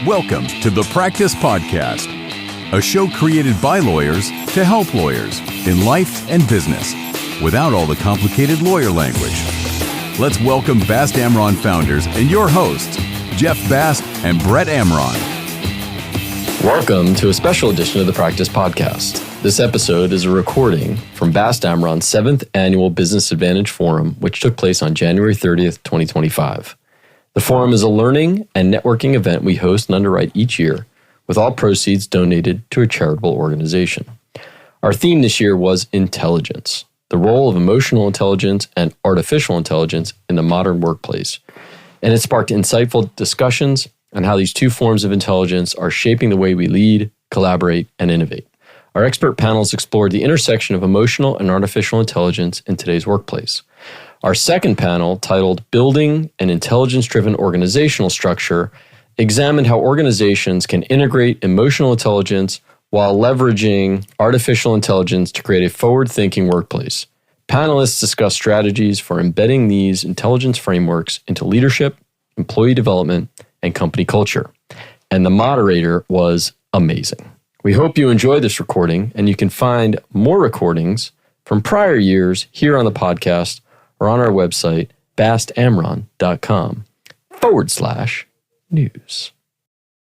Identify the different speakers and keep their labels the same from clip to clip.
Speaker 1: Welcome to the Practice Podcast, a show created by lawyers to help lawyers in life and business without all the complicated lawyer language. Let's welcome Bast Amron founders and your hosts, Jeff Bast and Brett Amron.
Speaker 2: Welcome to a special edition of the Practice Podcast. This episode is a recording from Bast Amron's 7th Annual Business Advantage Forum, which took place on January 30th, 2025. The forum is a learning and networking event we host and underwrite each year, with all proceeds donated to a charitable organization. Our theme this year was intelligence, the role of emotional intelligence and artificial intelligence in the modern workplace. And it sparked insightful discussions on how these two forms of intelligence are shaping the way we lead, collaborate, and innovate. Our expert panels explored the intersection of emotional and artificial intelligence in today's workplace. Our second panel, titled Building an Intelligence-Driven Organizational Structure, examined how organizations can integrate emotional intelligence while leveraging artificial intelligence to create a forward-thinking workplace. Panelists discussed strategies for embedding these intelligence frameworks into leadership, employee development, and company culture. And the moderator was amazing. We hope you enjoy this recording, and you can find more recordings from prior years here on the podcast or on our website, bastamron.com/news.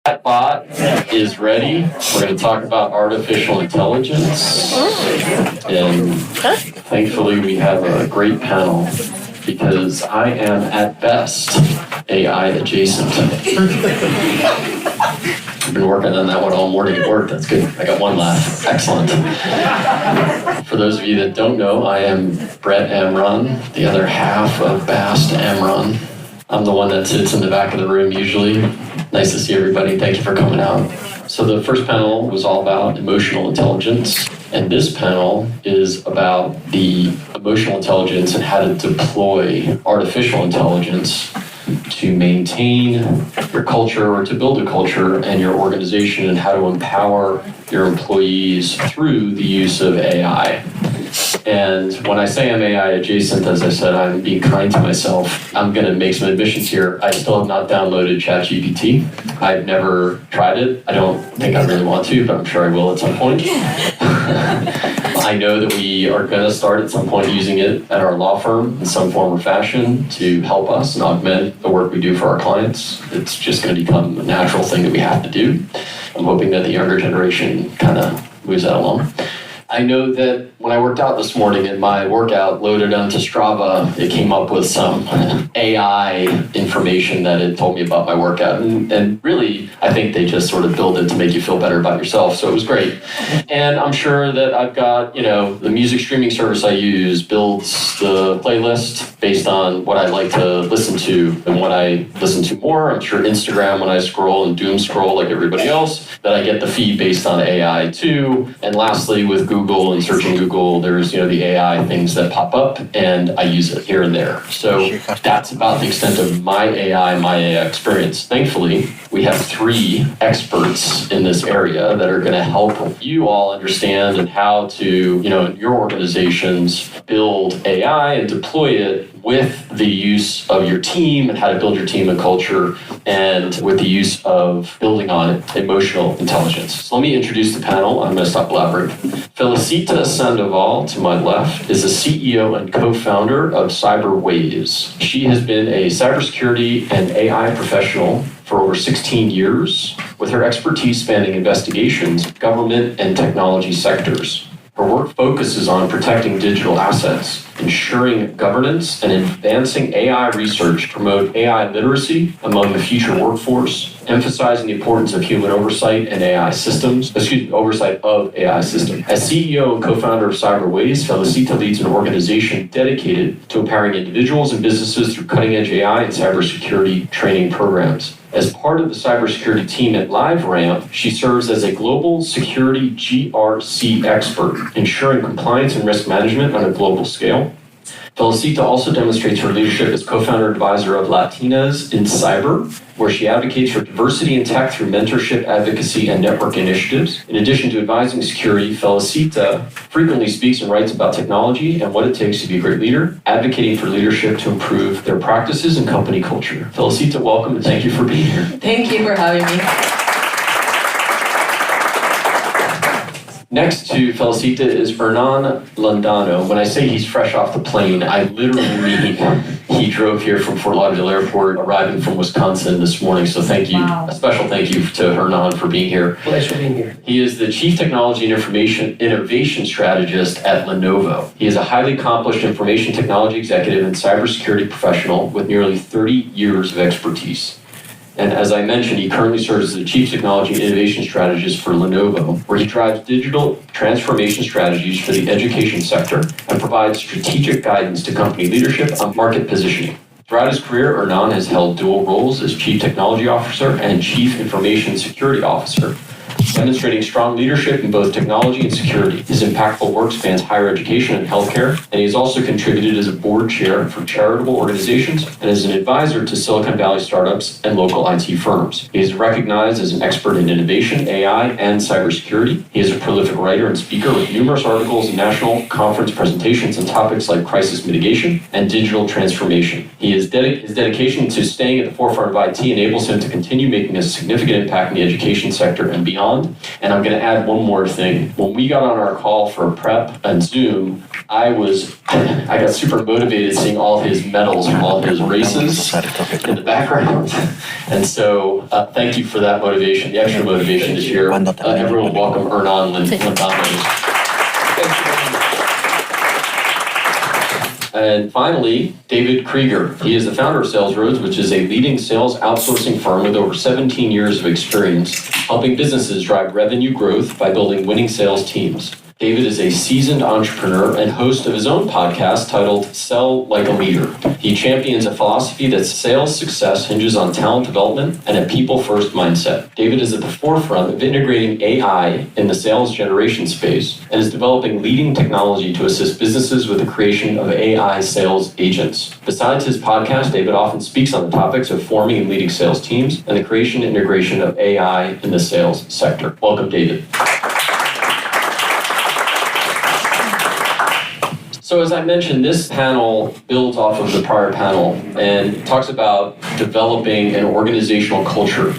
Speaker 2: That bot is ready. We're going to talk about artificial intelligence. And thankfully, we have a great panel because I am at best AI adjacent. I've been working on that one all morning at work. That's good. I got one laugh. Excellent. For those of you that don't know, I am Brett Amron, the other half of Bast Amron. I'm the one that sits in the back of the room usually. Nice to see everybody. Thank you for coming out. So the first panel was all about emotional intelligence. And this panel is about the emotional intelligence and how to deploy artificial intelligence to maintain your culture or to build a culture and your organization, and how to empower your employees through the use of AI. And when I say I'm AI adjacent, as I said, I'm being kind to myself. I'm going to make some admissions here. I still have not downloaded ChatGPT. I've never tried it. I don't think I really want to, but I'm sure I will at some point. I know that we are going to start at some point using it at our law firm in some form or fashion to help us and augment the work we do for our clients. It's just going to become a natural thing that we have to do. I'm hoping that the younger generation kind of moves that along. I know that when I worked out this morning and my workout loaded onto Strava, it came up with some AI information that it told me about my workout. And really, I think they just sort of build it to make you feel better about yourself. So it was great. And I'm sure that I've got, the music streaming service I use builds the playlist based on what I like to listen to and what I listen to more. I'm sure Instagram, when I scroll and doom scroll like everybody else, that I get the feed based on AI too. And lastly, with Google and searching Google, there's the AI things that pop up, and I use it here and there. So that's about the extent of my AI experience. Thankfully, we have 3 experts in this area that are going to help you all understand and how to, in your organizations, build AI and deploy it with the use of your team and how to build your team and culture, and with the use of building on emotional intelligence. So let me introduce the panel. I'm going to stop blabbering. Felicita Sandoval, to my left, is the CEO and co-founder of CyberwAIse. She has been a cybersecurity and AI professional for over 16 years, with her expertise spanning investigations, government, and technology sectors. Her work focuses on protecting digital assets, ensuring governance, and advancing AI research to promote AI literacy among the future workforce, emphasizing the importance of human oversight of AI systems. As CEO and co-founder of CyberwAIse, Felicita leads an organization dedicated to empowering individuals and businesses through cutting-edge AI and cybersecurity training programs. As part of the cybersecurity team at LiveRamp, she serves as a global security GRC expert, ensuring compliance and risk management on a global scale. Felicita also demonstrates her leadership as co-founder and advisor of Latinas in Cyber, where she advocates for diversity in tech through mentorship, advocacy, and network initiatives. In addition to advising security, Felicita frequently speaks and writes about technology and what it takes to be a great leader, advocating for leadership to improve their practices and company culture. Felicita, welcome and thank you for being here.
Speaker 3: Thank you for having me.
Speaker 2: Next to Felicita is Hernan Londono. When I say he's fresh off the plane, I literally mean he drove here from Fort Lauderdale Airport, arriving from Wisconsin this morning. So thank you, a special thank you to Hernan for being here.
Speaker 4: Pleasure being here.
Speaker 2: He is the Chief Technology and Innovation Strategist at Lenovo. He is a highly accomplished information technology executive and cybersecurity professional with nearly 30 years of expertise. And as I mentioned, he currently serves as the Chief Technology and Innovation Strategist for Lenovo, where he drives digital transformation strategies for the education sector and provides strategic guidance to company leadership on market positioning. Throughout his career, Hernan has held dual roles as Chief Technology Officer and Chief Information Security Officer, demonstrating strong leadership in both technology and security. His impactful work spans higher education and healthcare, and he has also contributed as a board chair for charitable organizations and as an advisor to Silicon Valley startups and local IT firms. He is recognized as an expert in innovation, AI, and cybersecurity. He is a prolific writer and speaker with numerous articles and national conference presentations on topics like crisis mitigation and digital transformation. His dedication to staying at the forefront of IT enables him to continue making a significant impact in the education sector and beyond. And I'm going to add one more thing. When we got on our call for prep and Zoom, I got super motivated seeing all his medals from all his races in the background. And so thank you for that motivation, the extra motivation this year. Everyone welcome Hernan Londono. And finally, David Kreiger. He is the founder of SalesRoads, which is a leading sales outsourcing firm with over 17 years of experience, helping businesses drive revenue growth by building winning sales teams. David is a seasoned entrepreneur and host of his own podcast titled Sell Like a Leader. He champions a philosophy that sales success hinges on talent development and a people-first mindset. David is at the forefront of integrating AI in the sales generation space and is developing leading technology to assist businesses with the creation of AI sales agents. Besides his podcast, David often speaks on the topics of forming and leading sales teams and the creation and integration of AI in the sales sector. Welcome, David. So as I mentioned, this panel builds off of the prior panel and talks about developing an organizational culture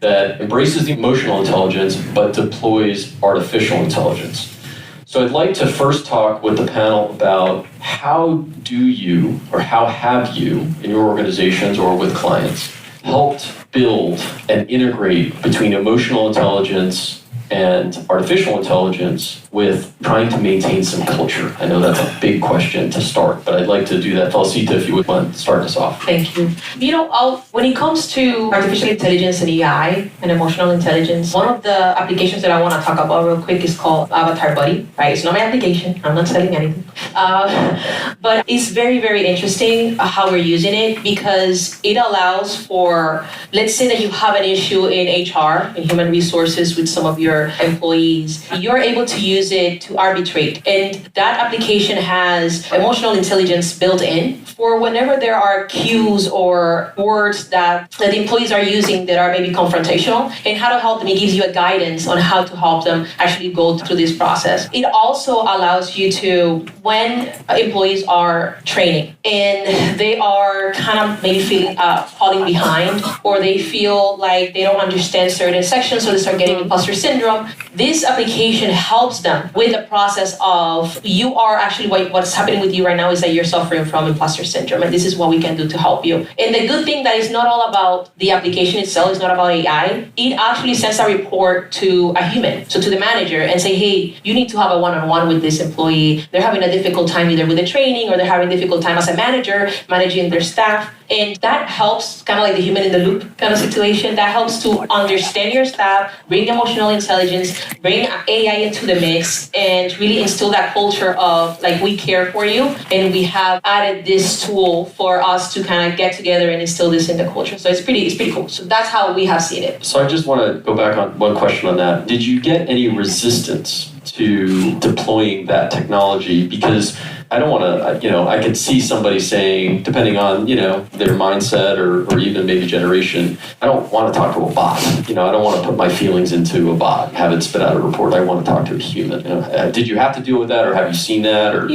Speaker 2: that embraces the emotional intelligence but deploys artificial intelligence. So I'd like to first talk with the panel about how have you in your organizations or with clients helped build and integrate between emotional intelligence and artificial intelligence with trying to maintain some culture? I know that's a big question to start, but I'd like to do that. Felicita, if you would want to start us off.
Speaker 3: Thank you. When it comes to artificial intelligence and AI and emotional intelligence, one of the applications that I want to talk about real quick is called Avatar Buddy, right? It's not my application. I'm not selling anything. But it's very, very interesting how we're using it because it allows for, let's say that you have an issue in HR, in human resources with some of your employees, you're able to use it to arbitrate. And that application has emotional intelligence built in for whenever there are cues or words that the employees are using that are maybe confrontational and how to help them. It gives you a guidance on how to help them actually go through this process. It also allows you to, when employees are training and they are kind of maybe feeling falling behind or they feel like they don't understand certain sections, so they start getting imposter syndrome, this application helps them with the process of what's happening with you right now is that you're suffering from imposter syndrome, and this is what we can do to help you. And the good thing that it's not all about the application itself, it's not about AI. It actually sends a report to a human, so to the manager, and say, hey, you need to have a one-on-one with this employee. They're having a difficult time either with the training or they're having a difficult time as a manager managing their staff. And that helps, kind of like the human in the loop kind of situation, that helps to understand your staff, bring emotional intelligence, bring AI into the mix, and really instill that culture of like, we care for you, and we have added this tool for us to kind of get together and instill this in the culture. So it's pretty cool. So that's how we have seen it.
Speaker 2: So I just want to go back on one question on that. Did you get any resistance to deploying that technology? Because I don't want to, I could see somebody saying, depending on, their mindset or even maybe generation, I don't want to talk to a bot. I don't want to put my feelings into a bot, have it spit out a report. I want to talk to a human. Did you have to deal with that, or have you seen that? Or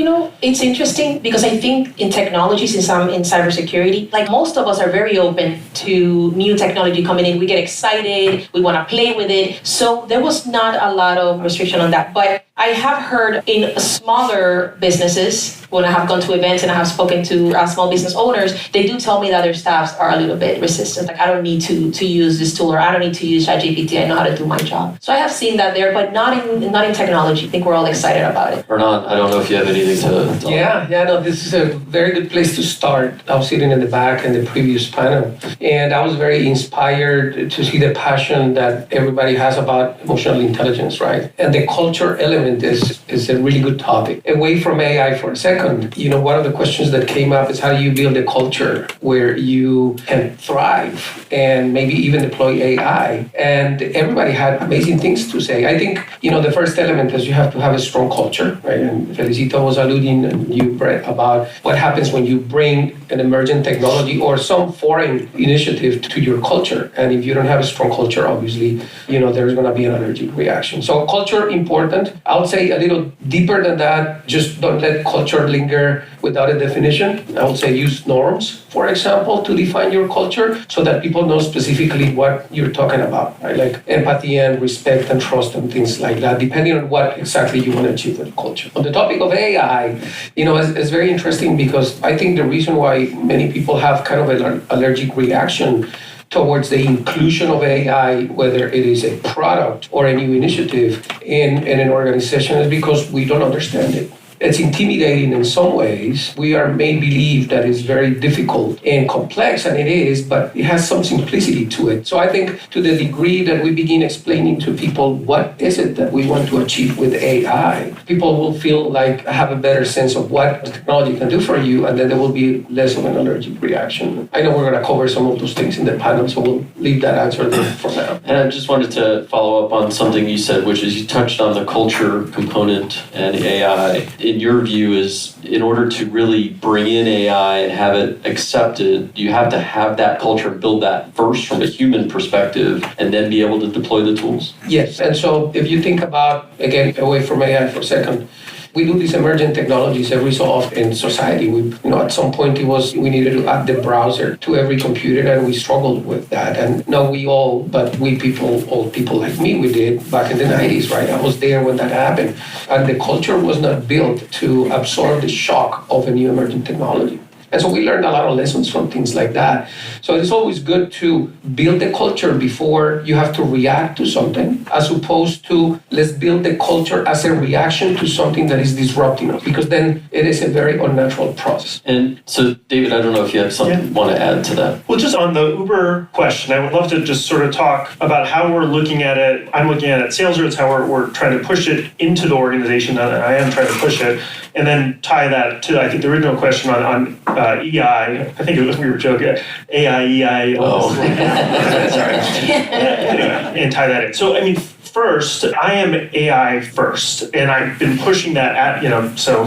Speaker 3: it's interesting because I think in technology, since I'm in cybersecurity, like most of us are very open to new technology coming in. We get excited, we want to play with it. So there was not a lot of restriction on that. But I have heard in smaller businesses, when I have gone to events and I have spoken to small business owners, they do tell me that their staffs are a little bit resistant. Like, I don't need to use this tool, or I don't need to use ChatGPT. I know how to do my job. So I have seen that there, but not in technology. I think we're all excited about it.
Speaker 2: Hernan, I don't know if you have anything to
Speaker 4: No, this is a very good place to start. I was sitting in the back in the previous panel, and I was very inspired to see the passion that everybody has about emotional intelligence, right? And the culture element is a really good topic. Away from AI for a second, one of the questions that came up is, how do you build a culture where you can thrive and maybe even deploy AI? And everybody had amazing things to say. I think, the first element is you have to have a strong culture, right? And Felicita was alluding, and you, Brett, about what happens when you bring an emergent technology or some foreign initiative to your culture. And if you don't have a strong culture, obviously, there's going to be an allergic reaction. So culture, important. I would say a little deeper than that, just don't let culture linger without a definition. I would say use norms, for example, to define your culture so that people know specifically what you're talking about, right? Like empathy and respect and trust and things like that, depending on what exactly you want to achieve with the culture. On the topic of AI, it's very interesting because I think the reason why many people have kind of an allergic reaction towards the inclusion of AI, whether it is a product or a new initiative in an organization, is because we don't understand it. It's intimidating in some ways. We are made believe that it's very difficult and complex, and it is, but it has some simplicity to it. So I think to the degree that we begin explaining to people what is it that we want to achieve with AI, people will feel like have a better sense of what the technology can do for you, and then there will be less of an allergic reaction. I know we're going to cover some of those things in the panel, so we'll leave that answer there for now.
Speaker 2: And I just wanted to follow up on something you said, which is you touched on the culture component and AI. In your view, is in order to really bring in AI and have it accepted, you have to have that culture, build that first from a human perspective, and then be able to deploy the tools?
Speaker 4: Yes, and so if you think about, again, away from AI for a second, we do these emergent technologies every so often in society. At some point we needed to add the browser to every computer, and we struggled with that. And no, old people like me, we did back in the 90s, right? I was there when that happened. And the culture was not built to absorb the shock of a new emergent technology. And so we learned a lot of lessons from things like that. So it's always good to build the culture before you have to react to something, as opposed to let's build the culture as a reaction to something that is disrupting us, because then it is a very unnatural process.
Speaker 2: And so, David, I don't know if you have something want to add to that.
Speaker 5: Well, just on the Uber question, I would love to just sort of talk about how we're looking at it. I'm looking at SalesRoads, how we're trying to push it into the organization. I am trying to push it, and then tie that to, I think, the original question on EI. I think it was, we were joking, AI, EI.
Speaker 2: Oh.
Speaker 5: Sorry. Anyway, and tie that in. So, I mean, first, I am AI first, and I've been pushing that at, so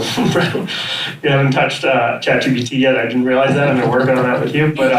Speaker 5: you haven't touched ChatGPT yet. I didn't realize that. I'm going to work on that with you. But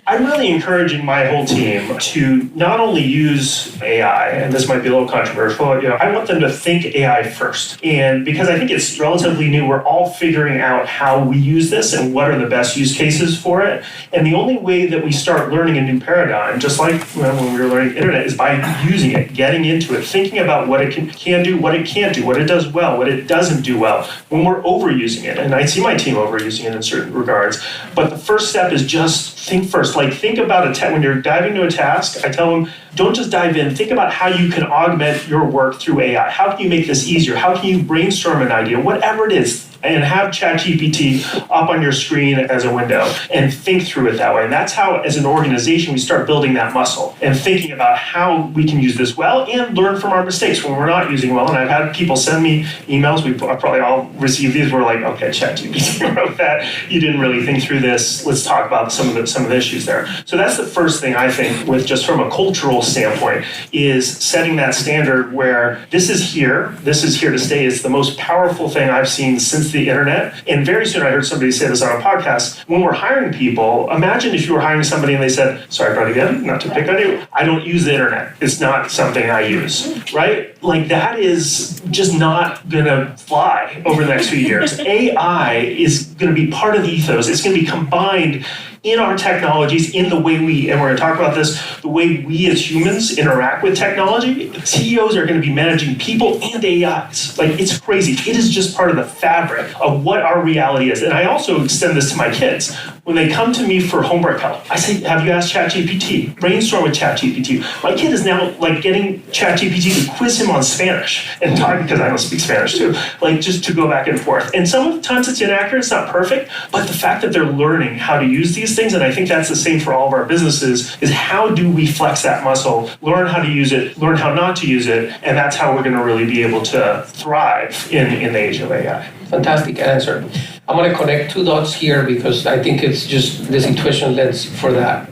Speaker 5: I'm really encouraging my whole team to not only use AI, and this might be a little controversial, I want them to think AI first. And because I think it's relatively new, we're all figuring out how we use this and what are the best use cases for it. And the only way that we start learning a new paradigm, just like when we were learning internet, is by using it, getting into it, thinking about what it can do, what it can't do, what it does well, what it doesn't do well, when we're overusing it. And I see my team overusing it in certain regards. But the first step is just think first. Like, think about when you're diving into a task, I tell them, don't just dive in. Think about how you can augment your work through AI. How can you make this easier? How can you brainstorm an idea? Whatever it is, and have ChatGPT up on your screen as a window and think through it that way. And that's how, as an organization, we start building that muscle and thinking about how we can use this well and learn from our mistakes when we're not using well. And I've had people send me emails. We've probably all received these. We're like, okay, ChatGPT wrote that. You didn't really think through this. Let's talk about some of the issues there. So that's the first thing I think, with just from a cultural standpoint, is setting that standard where this is here to stay. Is the most powerful thing I've seen since the internet. And very soon I heard somebody say this on a podcast. When we're hiring people, imagine if you were hiring somebody and they said, sorry, Brett, again, not to pick on you, I don't use the internet. It's not something I use, right? Like that is just not gonna fly over the next few years. AI is gonna be part of the ethos. It's gonna be combined in our technologies, in the way and we're going to talk about this, the way we as humans interact with technology. CEOs are going to be managing people and AIs. Like, it's crazy. It is just part of the fabric of what our reality is. And I also extend this to my kids. When they come to me for homework help, I say, have you asked ChatGPT? Brainstorm with ChatGPT. My kid is now like getting ChatGPT to quiz him on Spanish and talk, because I don't speak Spanish too, like just to go back and forth. And sometimes it's inaccurate, it's not perfect, but the fact that they're learning how to use these things, and I think that's the same for all of our businesses, is how do we flex that muscle, learn how to use it, learn how not to use it, and that's how we're going to really be able to thrive in the age of AI.
Speaker 4: Fantastic answer. I'm going to connect two dots here because I think it's just the situation lens for that.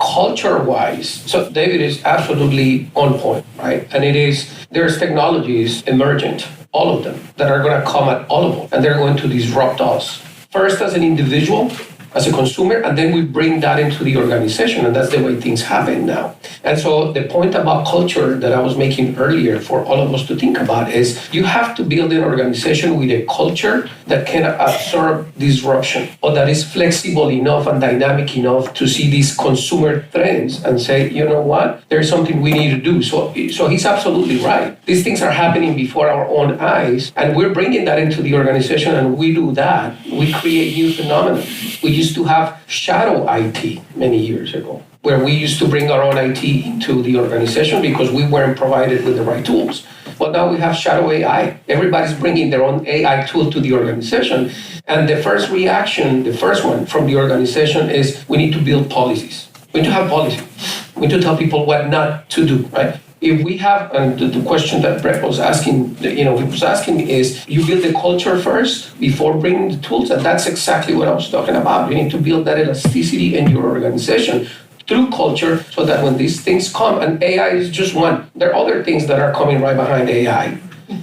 Speaker 4: Culture-wise, so David is absolutely on point, right? And there's technologies emergent, all of them, that are going to come at all of them, and they're going to disrupt us. First as an individual, as a consumer, and then we bring that into the organization, and that's the way things happen now. And so the point about culture that I was making earlier for all of us to think about is you have to build an organization with a culture that can absorb disruption, or that is flexible enough and dynamic enough to see these consumer trends and say, you know what, there's something we need to do. So he's absolutely right. These things are happening before our own eyes, and we're bringing that into the organization, and we do that. We create new phenomena. We used to have shadow IT many years ago, where we used to bring our own IT into the organization because we weren't provided with the right tools. But now we have shadow AI. Everybody's bringing their own AI tool to the organization. And the first reaction, the first one from the organization is we need to build policies. We need to have policy. We need to tell people what not to do, right? If we have, and the question that Brett was asking, is you build the culture first before bringing the tools, and that's exactly what I was talking about. You need to build that elasticity in your organization through culture, so that when these things come, and AI is just one, there are other things that are coming right behind AI.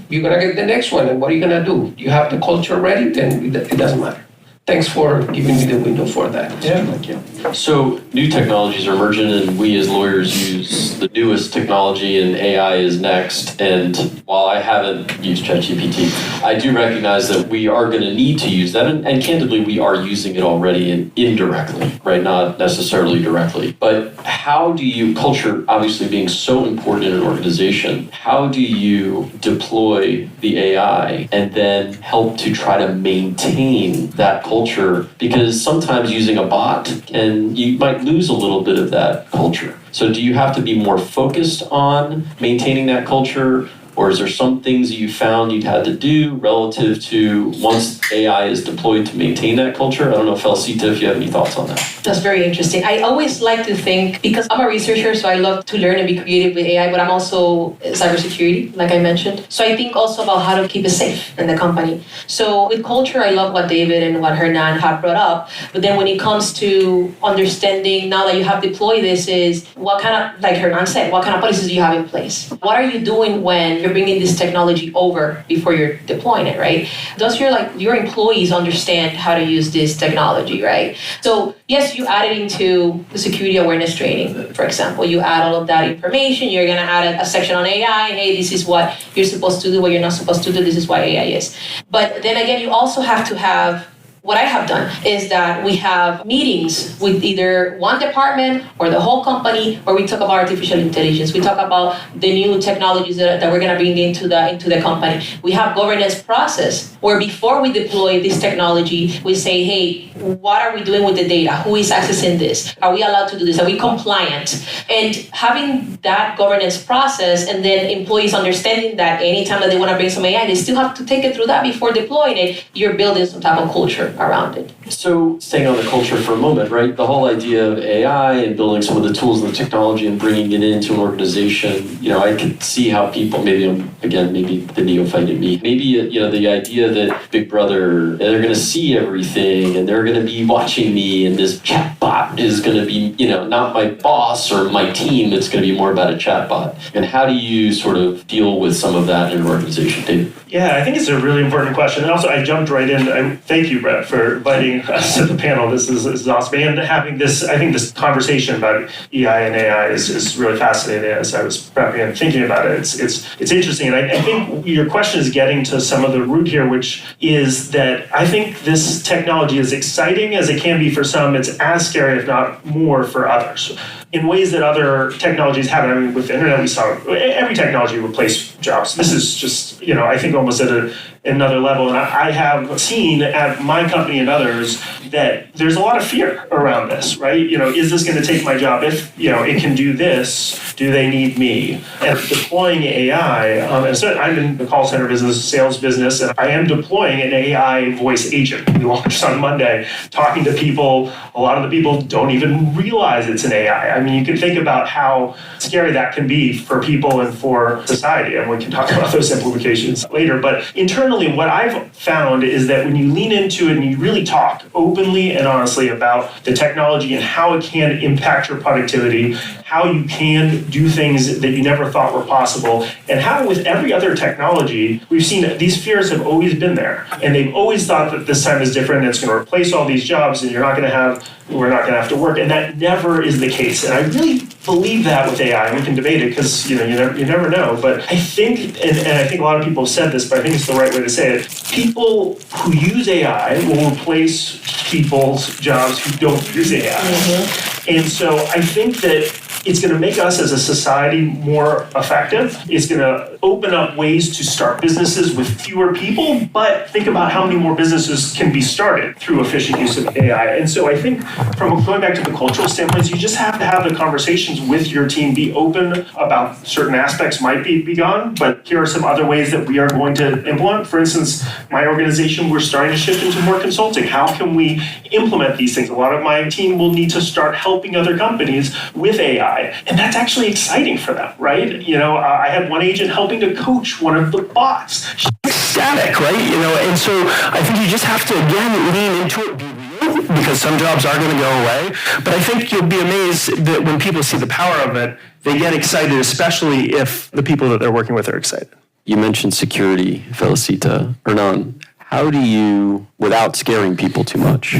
Speaker 4: You're gonna get the next one, and what are you gonna do? You have the culture ready, then it doesn't matter. Thanks for giving me the window for that.
Speaker 2: Yeah, thank you. So new technologies are emerging, and we as lawyers use the newest technology, and AI is next. And while I haven't used ChatGPT, I do recognize that we are going to need to use that. And candidly, we are using it already and indirectly, right? Not necessarily directly. But how do you, culture obviously being so important in an organization, how do you deploy the AI and then help to try to maintain that culture? Because sometimes using a bot you might lose a little bit of that culture. So do you have to be more focused on maintaining that culture, or is there some things that you found you'd had to do relative to once AI is deployed to maintain that culture? I don't know, Felicita, if you have any thoughts on that.
Speaker 3: That's very interesting. I always like to think, because I'm a researcher, so I love to learn and be creative with AI, but I'm also cybersecurity, like I mentioned. So I think also about how to keep it safe in the company. So with culture, I love what David and what Hernan have brought up. But then when it comes to understanding, now that you have deployed this, is what kind of, like Hernan said, what kind of policies do you have in place? What are you doing when you're bringing this technology over before you're deploying it, right? Does your employees understand how to use this technology, right? So yes, you add it into the security awareness training, for example. You add all of that information. You're going to add a section on AI. Hey, this is what you're supposed to do, what you're not supposed to do. This is why AI is. But then again, you also have to have what I have done is that we have meetings with either one department or the whole company where we talk about artificial intelligence. We talk about the new technologies that we're going to bring into the company. We have governance process where before we deploy this technology, we say, hey, what are we doing with the data? Who is accessing this? Are we allowed to do this? Are we compliant? And having that governance process and then employees understanding that anytime that they want to bring some AI, they still have to take it through that before deploying it. You're building some type of culture around it.
Speaker 2: So staying on the culture for a moment, right? The whole idea of AI and building some of the tools and the technology and bringing it into an organization, I could see how people, maybe the neophyte in me, maybe, the idea that Big Brother, they're going to see everything and they're going to be watching me and this chatbot is going to be, not my boss or my team, it's going to be more about a chatbot. And how do you sort of deal with some of that in an organization, David?
Speaker 5: Yeah, I think it's a really important question. And also, I jumped right in. Thank you, Brett, for inviting us to the panel. This is awesome. And having this, I think this conversation about EI and AI is really fascinating. As I was prepping and thinking about it, it's interesting. And I think your question is getting to some of the root here, which is that I think this technology, as exciting as it can be for some, it's as scary, if not more, for others. In ways that other technologies haven't. I mean, with the internet, we saw every technology replace jobs. This is just, I think almost at another level. And I have seen at my company and others that there's a lot of fear around this, right? Is this going to take my job? If, it can do this, do they need me? And deploying AI, and so I'm in the call center business, sales business, and I am deploying an AI voice agent. We launched on Monday, talking to people. A lot of the people don't even realize it's an AI. I mean, you can think about how scary that can be for people and for society, and we can talk about those implications later. But internally, what I've found is that when you lean into it and you really talk openly and honestly about the technology and how it can impact your productivity, how you can do things that you never thought were possible, and how with every other technology, we've seen that these fears have always been there. And they've always thought that this time is different, and it's going to replace all these jobs, and we're not going to have to work. And that never is the case. And I really believe that with AI, and we can debate it because you never know. But I think, and I think a lot of people have said this, but I think it's the right way to say it. People who use AI will replace people's jobs who don't use AI. Mm-hmm. And so I think that it's going to make us as a society more effective. It's going to open up ways to start businesses with fewer people, but think about how many more businesses can be started through efficient use of AI. And so I think from going back to the cultural standpoint, you just have to have the conversations with your team, be open about certain aspects might be gone, but here are some other ways that we are going to implement. For instance, my organization, we're starting to shift into more consulting. How can we implement these things? A lot of my team will need to start helping other companies with AI. And that's actually exciting for them, right? I had one agent helping to coach one of the bots.
Speaker 6: Static, right? And so I think you just have to, again, lean into it, be real, because some jobs are going to go away. But I think you'll be amazed that when people see the power of it, they get excited, especially if the people that they're working with are excited.
Speaker 2: You mentioned security, Felicita. Hernan, how do you, without scaring people too much,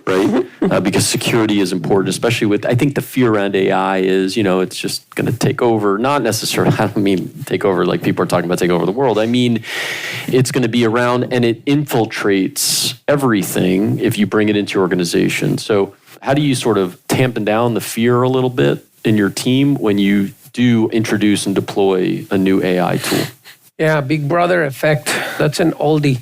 Speaker 2: right? Because security is important, especially with, I think the fear around AI is, it's just going to take over, not necessarily, I don't mean take over like people are talking about take over the world. I mean, it's going to be around and it infiltrates everything if you bring it into your organization. So how do you sort of tampen down the fear a little bit in your team when you do introduce and deploy a new AI tool?
Speaker 4: Yeah, Big Brother effect. That's an oldie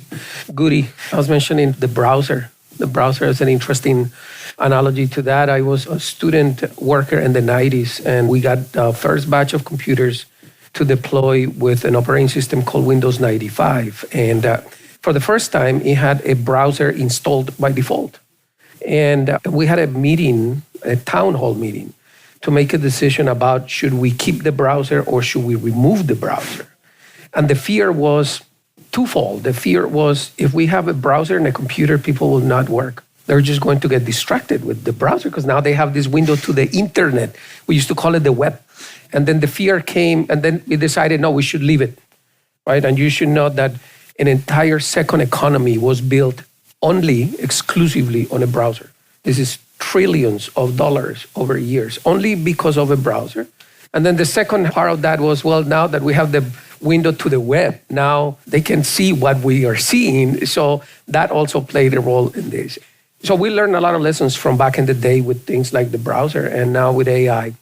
Speaker 4: goodie. I was mentioning the browser. The browser is an interesting analogy to that. I was a student worker in the 90s, and we got the first batch of computers to deploy with an operating system called Windows 95. And for the first time, it had a browser installed by default. And we had a meeting, a town hall meeting, to make a decision about should we keep the browser or should we remove the browser. And the fear was twofold. The fear was if we have a browser and a computer, people will not work. They're just going to get distracted with the browser because now they have this window to the internet. We used to call it the web. And then the fear came, and then we decided, no, we should leave it, right? And you should know that an entire second economy was built only, exclusively on a browser. This is trillions of dollars over years, only because of a browser. And then the second part of that was, well, now that we have the window to the web, now they can see what we are seeing. So that also played a role in this. So we learned a lot of lessons from back in the day with things like the browser and now with AI.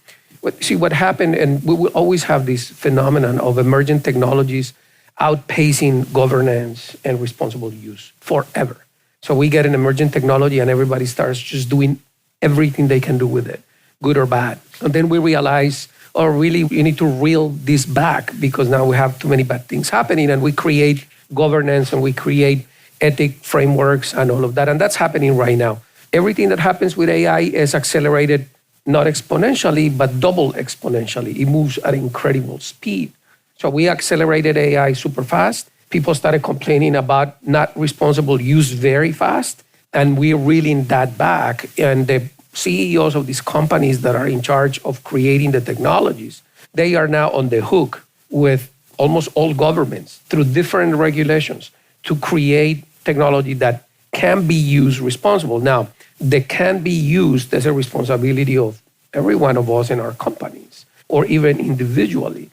Speaker 4: See what happened, and we will always have this phenomenon of emergent technologies outpacing governance and responsible use forever. So we get an emergent technology and everybody starts just doing everything they can do with it, good or bad. And then we realize, oh, really, you need to reel this back because now we have too many bad things happening, and we create governance and we create ethic frameworks and all of that. And that's happening right now. Everything that happens with AI is accelerated, not exponentially, but double exponentially. It moves at incredible speed. So we accelerated AI super fast. People started complaining about not responsible use very fast. And we're reeling that back. And the CEOs of these companies that are in charge of creating the technologies, they are now on the hook with almost all governments through different regulations to create technology that can be used responsible. Now, they can be used as a responsibility of every one of us in our companies or even individually.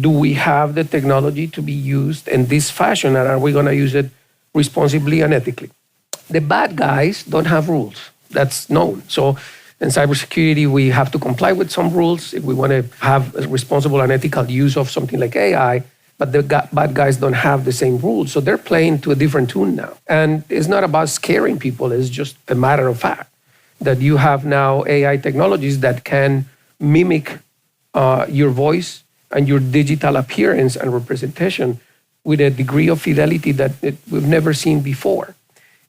Speaker 4: Do we have the technology to be used in this fashion, and are we going to use it responsibly and ethically? The bad guys don't have rules. That's known. So in cybersecurity, we have to comply with some rules if we want to have a responsible and ethical use of something like AI, but the bad guys don't have the same rules. So they're playing to a different tune now. And it's not about scaring people. It's just a matter of fact that you have now AI technologies that can mimic your voice and your digital appearance and representation with a degree of fidelity that we've never seen before.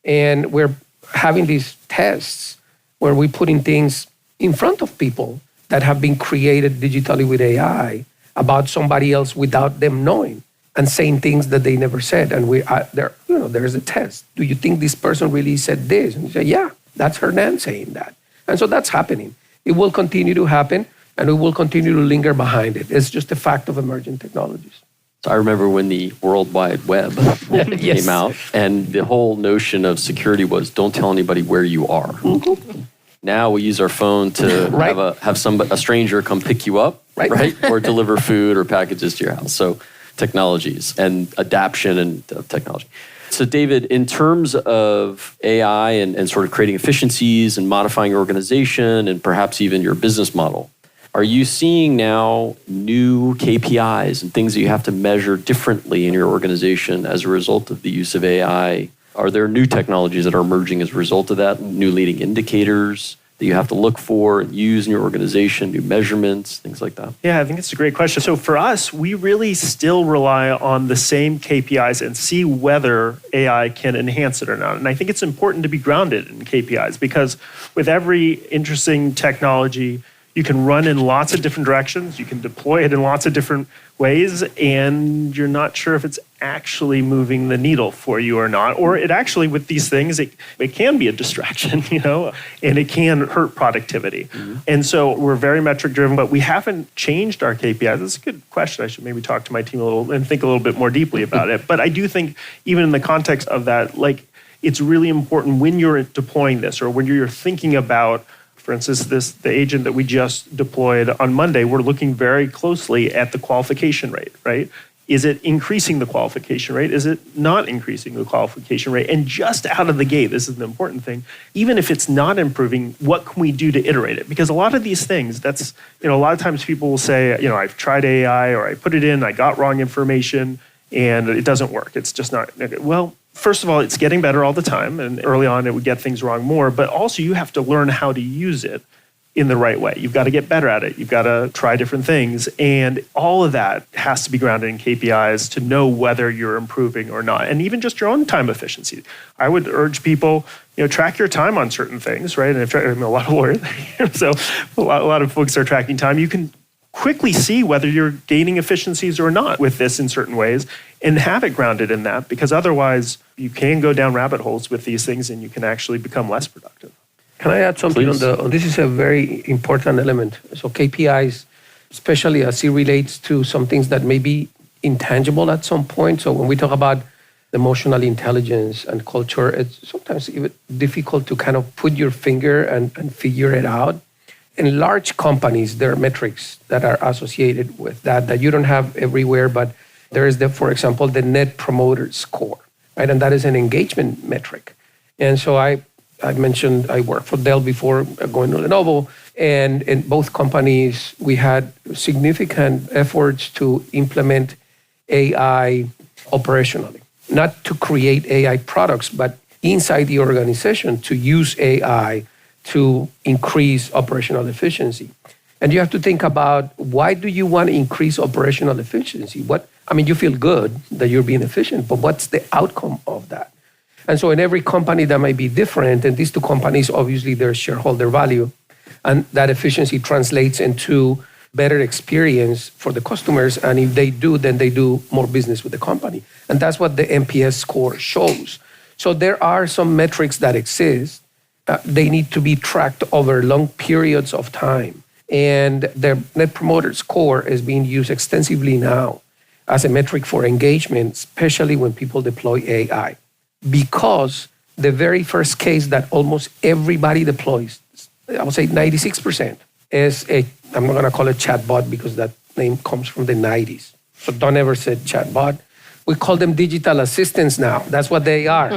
Speaker 4: And we're having these tests where we're putting things in front of people that have been created digitally with AI about somebody else without them knowing, and saying things that they never said. And there's a test. Do you think this person really said this? And you say, yeah, that's Hernan saying that. And so that's happening. It will continue to happen, and we will continue to linger behind it. It's just a fact of emerging technologies.
Speaker 2: So I remember when the World Wide Web
Speaker 4: Yes.
Speaker 2: came out, and the whole notion of security was don't tell anybody where you are. Mm-hmm. Now we use our phone to
Speaker 4: Right.
Speaker 2: have a stranger come pick you up, right? Or deliver food or packages to your house. So technologies and adaption and technology. So David, in terms of AI and sort of creating efficiencies and modifying your organization and perhaps even your business model, are you seeing now new KPIs and things that you have to measure differently in your organization as a result of the use of AI? Are there new technologies that are emerging as a result of that, new leading indicators that you have to look for and use in your organization, new measurements, things like that?
Speaker 5: Yeah, I think it's a great question. So for us, we really still rely on the same KPIs and see whether AI can enhance it or not. And I think it's important to be grounded in KPIs because with every interesting technology, you can run in lots of different directions. You can deploy it in lots of different ways, and you're not sure if it's actually moving the needle for you or not. Or it actually, with these things, it can be a distraction, and it can hurt productivity. Mm-hmm. And so we're very metric driven, but we haven't changed our KPIs. That's a good question. I should maybe talk to my team a little and think a little bit more deeply about it. But I do think even in the context of that, it's really important when you're deploying this or when you're thinking about, for instance, the agent that we just deployed on Monday, we're looking very closely at the qualification rate, right? Is it increasing the qualification rate? Is it not increasing the qualification rate? And just out of the gate, this is an important thing, even if it's not improving, what can we do to iterate it? Because a lot of these things, a lot of times people will say, I've tried AI or I put it in, I got wrong information and it doesn't work. It's just not, well, first of all, it's getting better all the time, and early on it would get things wrong more, but also you have to learn how to use it in the right way. You've got to get better at it. You've got to try different things, and all of that has to be grounded in KPIs to know whether you're improving or not, and even just your own time efficiency. I would urge people, track your time on certain things, right? And I'm a lot of lawyers, so a lot of folks are tracking time. You can quickly see whether you're gaining efficiencies or not with this in certain ways and have it grounded in that, because otherwise you can go down rabbit holes with these things and you can actually become less productive.
Speaker 4: Can I add something
Speaker 2: Please.
Speaker 4: this is a very important element. So KPIs, especially as it relates to some things that may be intangible at some point. So when we talk about emotional intelligence and culture, it's sometimes even difficult to kind of put your finger and figure it out. in large companies, there are metrics that are associated with that you don't have everywhere, but there is, for example, the Net Promoter Score, right? And that is an engagement metric. And so I mentioned I worked for Dell before going to Lenovo, and in both companies, we had significant efforts to implement AI operationally, not to create AI products, but inside the organization to use AI to increase operational efficiency. And you have to think about, why do you want to increase operational efficiency? You feel good that you're being efficient, but what's the outcome of that? And so in every company that might be different, and these two companies, obviously there's shareholder value, and that efficiency translates into better experience for the customers. And if they do, then they do more business with the company. And that's what the NPS score shows. So there are some metrics that exist. They need to be tracked over long periods of time. And the Net Promoter Score is being used extensively now as a metric for engagement, especially when people deploy AI. Because the very first case that almost everybody deploys, I would say 96%, is I'm not going to call it chatbot because that name comes from the 90s. So don't ever say chatbot. We call them digital assistants now. That's what they are,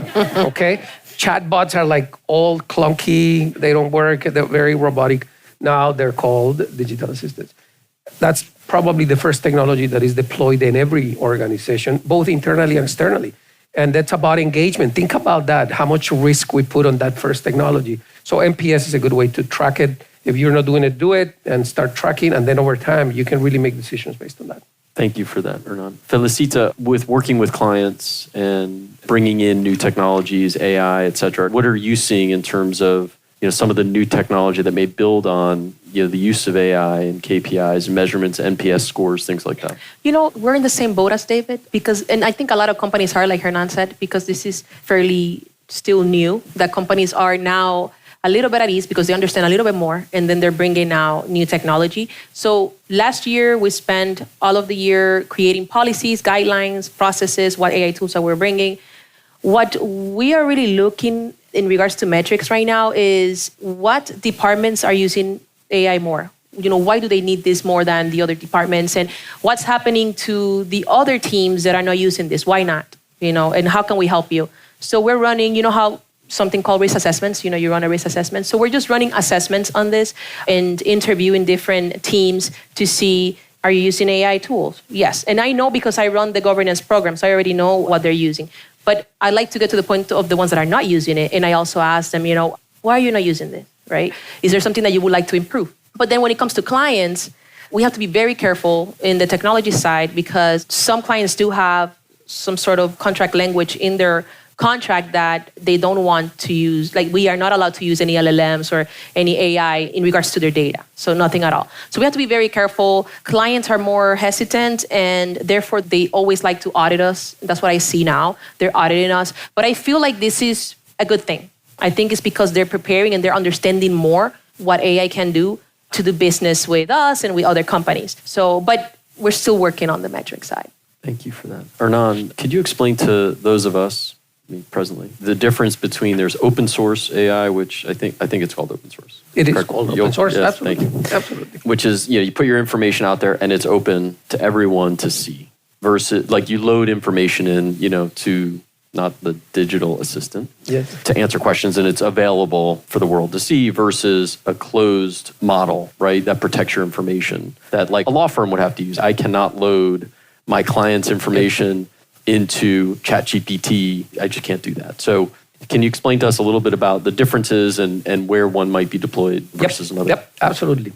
Speaker 4: okay? Chatbots are like all clunky, they don't work, they're very robotic. Now they're called digital assistants. That's probably the first technology that is deployed in every organization, both internally and externally. And that's about engagement. Think about that, how much risk we put on that first technology. So NPS is a good way to track it. If you're not doing it, do it and start tracking. And then over time, you can really make decisions based on that.
Speaker 7: Thank you for that, Hernan. Felicita, with working with clients and bringing in new technologies, AI, et cetera, what are you seeing in terms of some of the new technology that may build on the use of AI and KPIs, measurements, NPS scores, things like that?
Speaker 3: We're in the same boat as David and I think a lot of companies are, like Hernan said, because this is fairly still new, that companies are now a little bit at ease because they understand a little bit more, and then they're bringing now new technology. So last year, we spent all of the year creating policies, guidelines, processes, what AI tools that we're bringing. What we are really looking in regards to metrics right now is what departments are using AI more. Why do they need this more than the other departments? And what's happening to the other teams that are not using this? Why not? And how can we help you? So we're running, how something called risk assessments, you run a risk assessment. So we're just running assessments on this and interviewing different teams to see, are you using AI tools? Yes. And I know because I run the governance program, so I already know what they're using. But I like to get to the point of the ones that are not using it. And I also ask them, why are you not using this, right? Is there something that you would like to improve? But then when it comes to clients, we have to be very careful in the technology side because some clients do have some sort of contract language in their contract that they don't want to use. Like we are not allowed to use any LLMs or any AI in regards to their data. So nothing at all. So we have to be very careful. Clients are more hesitant and therefore they always like to audit us. That's what I see now. They're auditing us. But I feel like this is a good thing. I think it's because they're preparing and they're understanding more what AI can do to do business with us and with other companies. But we're still working on the metric side.
Speaker 7: Thank you for that. Hernan, could you explain to those of us, presently, the difference between there's open source AI, which I think it's called open source.
Speaker 4: It is called open source,
Speaker 7: yes,
Speaker 4: absolutely.
Speaker 7: Thank you.
Speaker 4: Absolutely.
Speaker 7: Which is, you put your information out there and it's open to everyone to see. Versus, like you load information in, to not the digital assistant,
Speaker 4: yes,
Speaker 7: to answer questions and it's available for the world to see versus a closed model, right? That protects your information that like a law firm would have to use. I cannot load my client's information into ChatGPT. I just can't do that. So can you explain to us a little bit about the differences and where one might be deployed versus another?
Speaker 4: Yep, absolutely.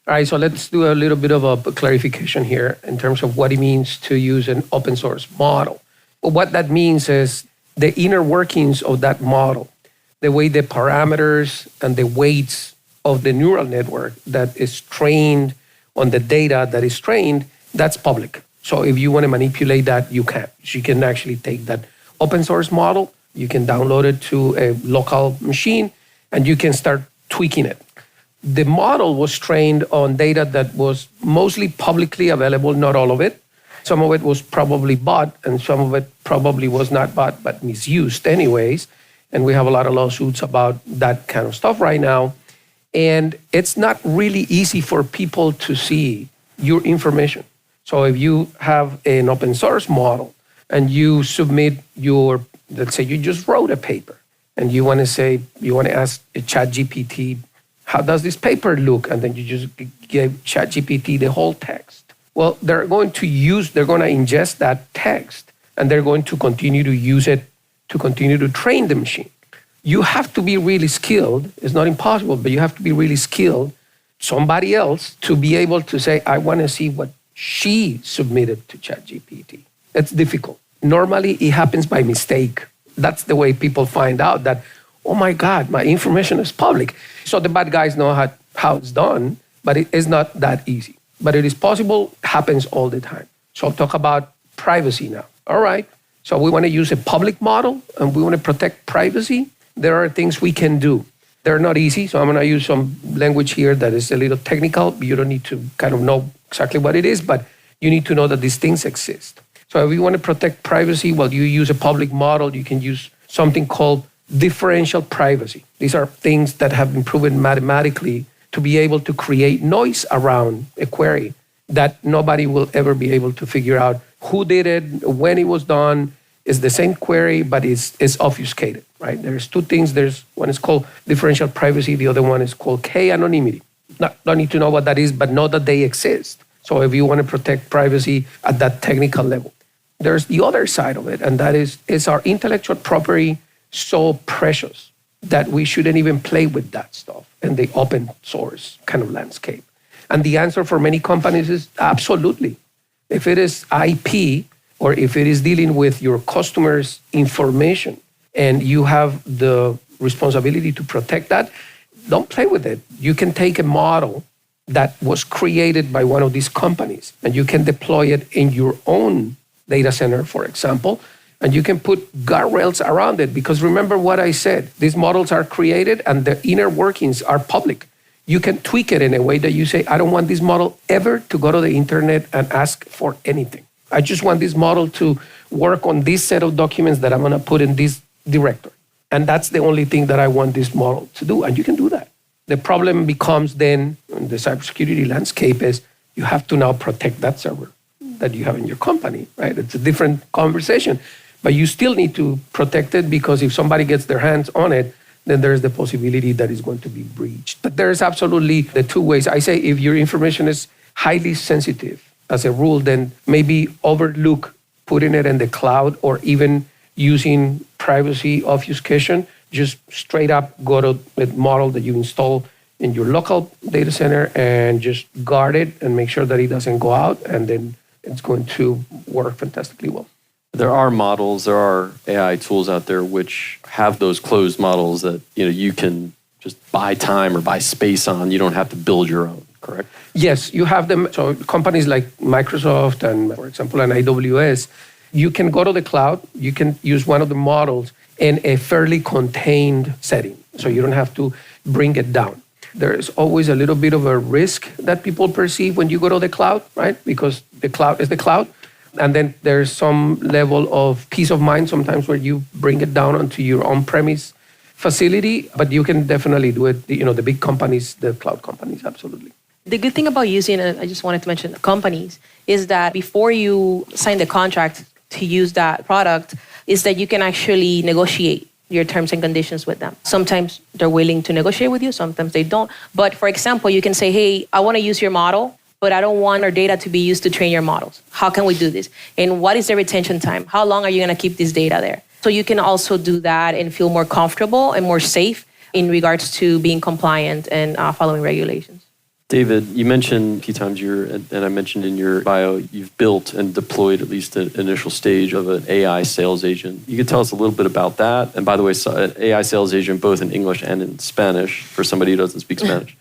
Speaker 4: All right, so let's do a little bit of a clarification here in terms of what it means to use an open source model. Well, what that means is the inner workings of that model, the way the parameters and the weights of the neural network that is trained on the data that is trained, that's public. So if you want to manipulate that, you can. So you can actually take that open source model, you can download it to a local machine, and you can start tweaking it. The model was trained on data that was mostly publicly available, not all of it. Some of it was probably bought, and some of it probably was not bought, but misused anyways. And we have a lot of lawsuits about that kind of stuff right now. And it's not really easy for people to see your information. So if you have an open source model and you submit your, let's say you just wrote a paper and you want to ask a ChatGPT, how does this paper look? And then you just give ChatGPT the whole text. Well, they're going to ingest that text and they're going to continue to use it to continue to train the machine. You have to be really skilled. It's not impossible, but you have to be really skilled, somebody else, to be able to say, I want to see what she submitted to ChatGPT. It's difficult. Normally, it happens by mistake. That's the way people find out that, oh my God, my information is public. So the bad guys know how it's done, but it is not that easy. But it is possible, happens all the time. So I'll talk about privacy now. All right, so we want to use a public model and we want to protect privacy. There are things we can do. They're not easy, so I'm going to use some language here that is a little technical. You don't need to kind of know exactly what it is, but you need to know that these things exist. So if you want to protect privacy, well, you use a public model. You can use something called differential privacy. These are things that have been proven mathematically to be able to create noise around a query that nobody will ever be able to figure out who did it, when it was done. It's the same query, but it's obfuscated, right? There's two things. There's one is called differential privacy. The other one is called k-anonymity. Don't need to know what that is, but know that they exist. So if you want to protect privacy at that technical level. There's the other side of it, and that is our intellectual property so precious that we shouldn't even play with that stuff in the open source kind of landscape. And the answer for many companies is absolutely. If it is IP, or if it is dealing with your customers' information and you have the responsibility to protect that, don't play with it. You can take a model that was created by one of these companies and you can deploy it in your own data center, for example, and you can put guardrails around it. Because remember what I said, these models are created and the inner workings are public. You can tweak it in a way that you say, I don't want this model ever to go to the internet and ask for anything. I just want this model to work on this set of documents that I'm going to put in this directory. And that's the only thing that I want this model to do. And you can do that. The problem becomes then in the cybersecurity landscape is you have to now protect that server that you have in your company, right? It's a different conversation. But you still need to protect it because if somebody gets their hands on it, then there's the possibility that it's going to be breached. But there's absolutely the two ways. I say if your information is highly sensitive, as a rule, then maybe overlook putting it in the cloud or even using privacy obfuscation. Just straight up go to the model that you install in your local data center and just guard it and make sure that it doesn't go out, and then it's going to work fantastically well.
Speaker 7: There are models, there are AI tools out there which have those closed models that you can just buy time or buy space on. You don't have to build your own, correct?
Speaker 4: Yes, you have them. So companies like Microsoft and, for example, an AWS, you can go to the cloud, you can use one of the models in a fairly contained setting. So you don't have to bring it down. There's always a little bit of a risk that people perceive when you go to the cloud, right? Because the cloud is the cloud. And then there's some level of peace of mind sometimes where you bring it down onto your on-premise facility, but you can definitely do it. The big companies, the cloud companies, absolutely.
Speaker 3: The good thing about using, I just wanted to mention companies, is that before you sign the contract to use that product, is that you can actually negotiate your terms and conditions with them. Sometimes they're willing to negotiate with you, sometimes they don't. But for example, you can say, hey, I want to use your model, but I don't want our data to be used to train your models. How can we do this? And what is the retention time? How long are you going to keep this data there? So you can also do that and feel more comfortable and more safe in regards to being compliant and following regulations.
Speaker 7: David, you mentioned a few times and I mentioned in your bio, you've built and deployed at least an initial stage of an AI sales agent. You could tell us a little bit about that. And by the way, an AI sales agent both in English and in Spanish for somebody who doesn't speak Spanish.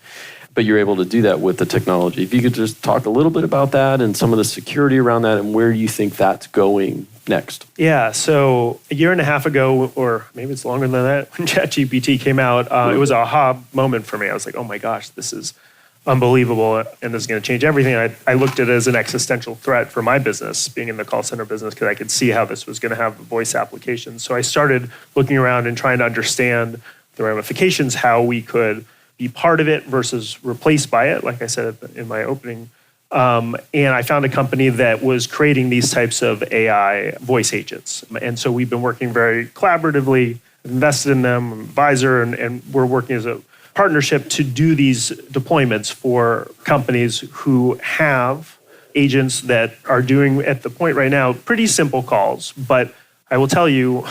Speaker 7: But you're able to do that with the technology. If you could just talk a little bit about that and some of the security around that and where you think that's going next.
Speaker 5: Yeah, so a year and a half ago, or maybe it's longer than that, when ChatGPT came out, it was a aha moment for me. I was like, oh my gosh, this is unbelievable, and this is going to change everything. I looked at it as an existential threat for my business, being in the call center business, because I could see how this was going to have voice applications. So I started looking around and trying to understand the ramifications, how we could be part of it versus replaced by it, like I said in my opening. And I found a company that was creating these types of AI voice agents. And so we've been working very collaboratively, invested in them, advisor, and we're working as a partnership to do these deployments for companies who have agents that are doing, at the point right now, pretty simple calls. But I will tell you,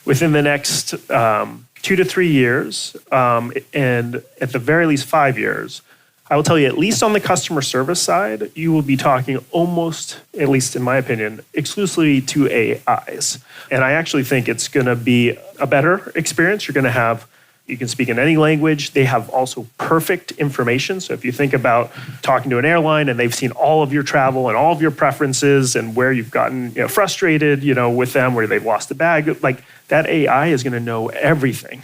Speaker 5: within the next 2 to 3 years, and at the very least 5 years, I will tell you, at least on the customer service side, you will be talking almost, at least in my opinion, exclusively to AIs. And I actually think it's going to be a better experience. You can speak in any language. They have also perfect information. So if you think about talking to an airline and they've seen all of your travel and all of your preferences and where you've gotten frustrated with them, where they've lost a bag, like that AI is going to know everything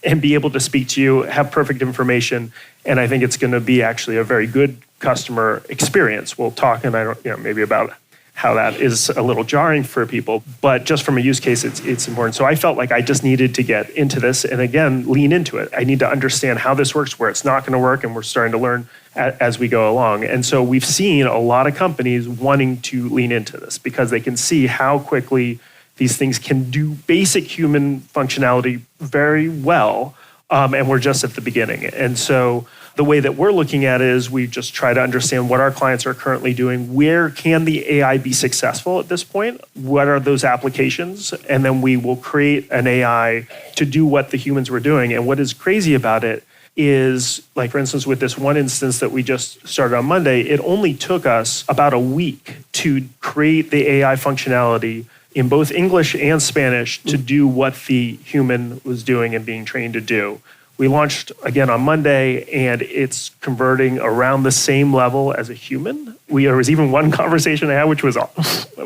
Speaker 5: and be able to speak to you, have perfect information. And I think it's going to be actually a very good customer experience. We'll talk maybe about how that is a little jarring for people, but just from a use case, it's important. So I felt like I just needed to get into this and again, lean into it. I need to understand how this works, where it's not going to work, and we're starting to learn as we go along. And so we've seen a lot of companies wanting to lean into this because they can see how quickly these things can do basic human functionality very well, and we're just at the beginning. And so the way that we're looking at it is we just try to understand what our clients are currently doing. Where can the AI be successful at this point? What are those applications? And then we will create an AI to do what the humans were doing. And what is crazy about it is, like for instance, with this one instance that we just started on Monday, it only took us about a week to create the AI functionality in both English and Spanish to do what the human was doing and being trained to do. We launched again on Monday, and it's converting around the same level as a human. There was even one conversation I had, which was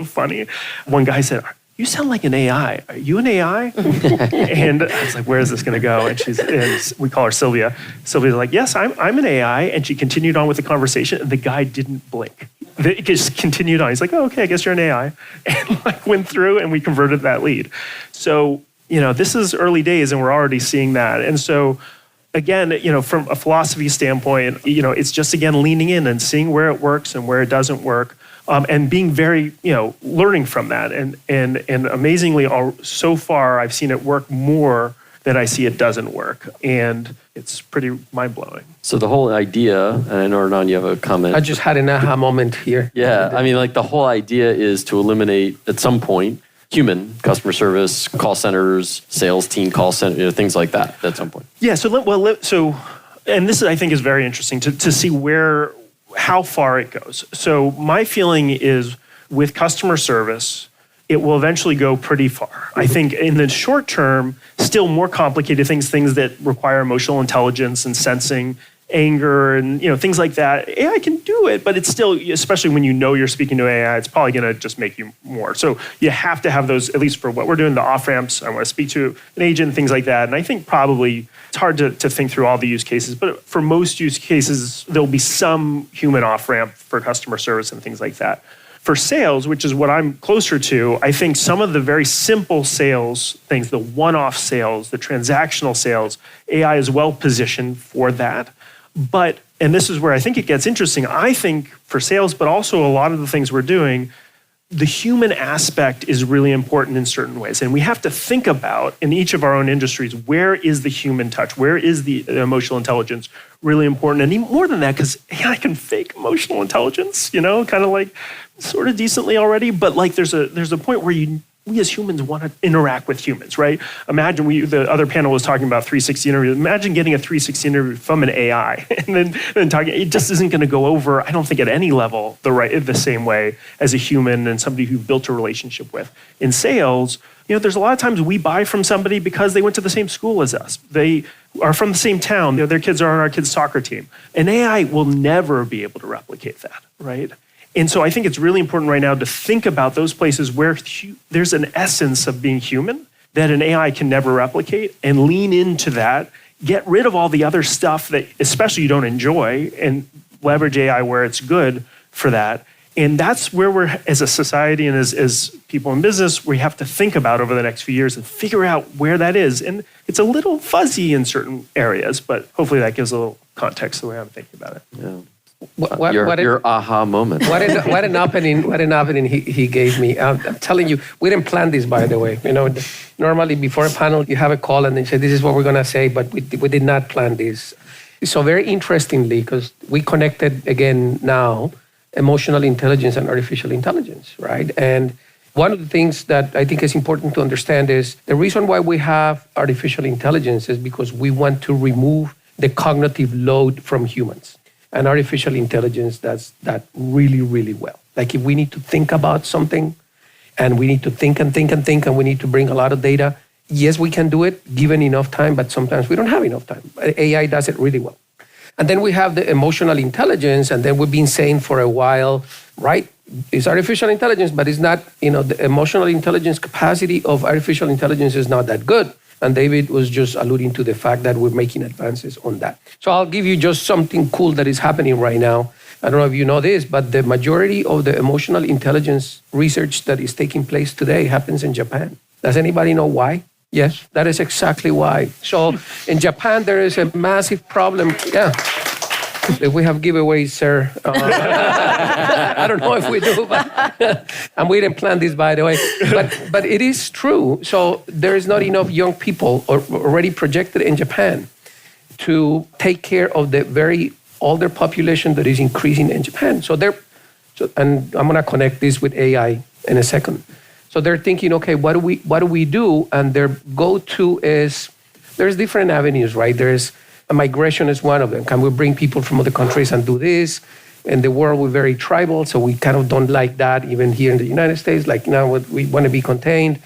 Speaker 5: funny. One guy said, "You sound like an AI. Are you an AI?" And I was like, "Where is this going to go?" And we call her Sylvia. Sylvia's like, "Yes, I'm an AI." And she continued on with the conversation, and the guy didn't blink. It just continued on. He's like, "Oh, okay, I guess you're an AI." And went through, and we converted that lead. So, this is early days and we're already seeing that. And so again, from a philosophy standpoint, it's just, again, leaning in and seeing where it works and where it doesn't work, and being very, learning from that. And amazingly, so far, I've seen it work more than I see it doesn't work. And it's pretty mind-blowing.
Speaker 7: So the whole idea, and I know, Hernan, you have a comment.
Speaker 4: I just had an aha moment here.
Speaker 7: Yeah, the whole idea is to eliminate, at some point, human customer service, call centers, sales team call center, things like that at some point. Yeah.
Speaker 5: And this I think is very interesting to see how far it goes. So my feeling is with customer service, it will eventually go pretty far. I think in the short term, still more complicated things that require emotional intelligence and sensing, anger, and things like that. AI can do it, but it's still, especially when you're speaking to AI, it's probably going to just make you more. So you have to have those, at least for what we're doing, the off-ramps. I want to speak to an agent, things like that. And I think probably it's hard to think through all the use cases, but for most use cases, there'll be some human off-ramp for customer service and things like that. For sales, which is what I'm closer to, I think some of the very simple sales things, the one-off sales, the transactional sales, AI is well positioned for that. But, and this is where I think it gets interesting, I think for sales, but also a lot of the things we're doing, the human aspect is really important in certain ways. And we have to think about, in each of our own industries, where is the human touch? Where is the emotional intelligence really important? And even more than that, because AI can fake emotional intelligence, kind of like sort of decently already. But there's a point where we as humans want to interact with humans, right? Imagine the other panel was talking about 360 interviews. Imagine getting a 360 interview from an AI and then talking. It just isn't going to go over, I don't think, at any level the same way as a human and somebody who built a relationship with. In sales, there's a lot of times we buy from somebody because they went to the same school as us. They are from the same town. Their kids are on our kids' soccer team. An AI will never be able to replicate that, right? And so I think it's really important right now to think about those places where there's an essence of being human that an AI can never replicate, and lean into that, get rid of all the other stuff that especially you don't enjoy, and leverage AI where it's good for that, And that's where we're, as a society and as people in business, we have to think about over the next few years and figure out where that is. And it's a little fuzzy in certain areas, but hopefully that gives a little context to the way I'm thinking about it.
Speaker 7: Yeah.
Speaker 4: What
Speaker 7: Your aha moment.
Speaker 4: What an opening he gave me. I'm telling you, we didn't plan this, by the way. Normally before a panel, you have a call and they say, this is what we're going to say, but we did not plan this. So very interestingly, because we connected again now, emotional intelligence and artificial intelligence, right? And one of the things that I think is important to understand is the reason why we have artificial intelligence is because we want to remove the cognitive load from humans. And artificial intelligence does that really, really well. Like if we need to think about something and we need to think and we need to bring a lot of data, yes, we can do it given enough time, but sometimes we don't have enough time. AI does it really well. And then we have the emotional intelligence, and then we've been saying for a while, right, it's artificial intelligence, but it's not, the emotional intelligence capacity of artificial intelligence is not that good. And David was just alluding to the fact that we're making advances on that. So I'll give you just something cool that is happening right now. I don't know if you know this, but the majority of the emotional intelligence research that is taking place today happens in Japan. Does anybody know why? Yes, that is exactly why. So in Japan, there is a massive problem. Yeah. If we have giveaways, sir. I don't know if we do, but and we didn't plan this, by the way. But it is true. So there is not enough young people already projected in Japan to take care of the very older population that is increasing in Japan. And I'm going to connect this with AI in a second. So they're thinking, okay, what do we do? And their go-to is there's different avenues, right? There's migration is one of them. Can we bring people from other countries and do this? In the world, we're very tribal, so we kind of don't like that, even here in the United States. Like, we want to be contained.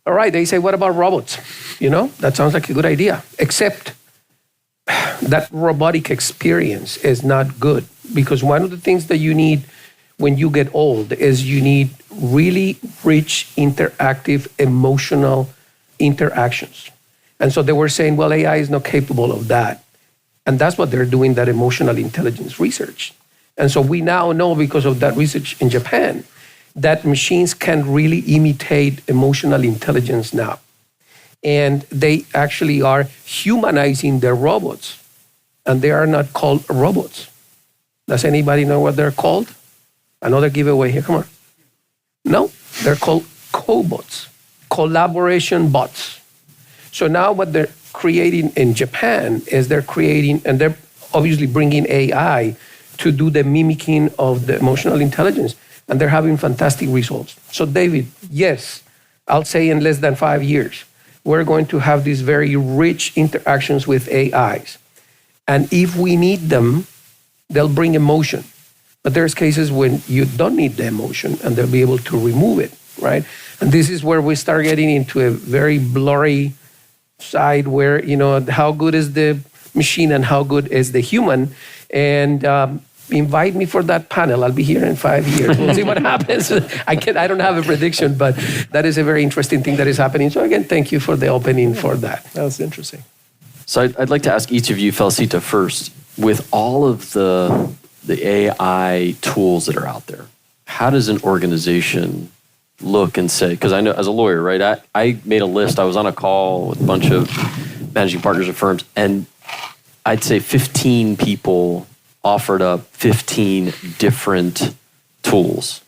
Speaker 4: All right, they say, what about robots? That sounds like a good idea, except that robotic experience is not good, because one of the things that you need when you get old is you need really rich, interactive, emotional interactions. And so they were saying, well, AI is not capable of that. And that's what they're doing, that emotional intelligence research. And so we now know, because of that research in Japan, that machines can really imitate emotional intelligence now. And they actually are humanizing their robots. And they are not called robots. Does anybody know what they're called? Another giveaway here, come on. No, they're called cobots, collaboration bots. So now what they're creating in Japan is they're obviously bringing AI to do the mimicking of the emotional intelligence, and they're having fantastic results. So David, yes, I'll say in less than 5 years, we're going to have these very rich interactions with AIs. And if we need them, they'll bring emotion. But there's cases when you don't need the emotion, and they'll be able to remove it, right? And this is where we start getting into a very blurry side where, how good is the machine and how good is the human. And invite me for that panel. I'll be here in 5 years. We'll see what happens. I don't have a prediction, but that is a very interesting thing that is happening. So again, thank you for the opening for that.
Speaker 5: That was interesting.
Speaker 7: So I'd like to ask each of you, Felicita, first, with all of the AI tools that are out there, how does an organization look and say, because I know as a lawyer, right, I made a list. I was on a call with a bunch of managing partners of firms, and I'd say 15 people offered up 15 different tools,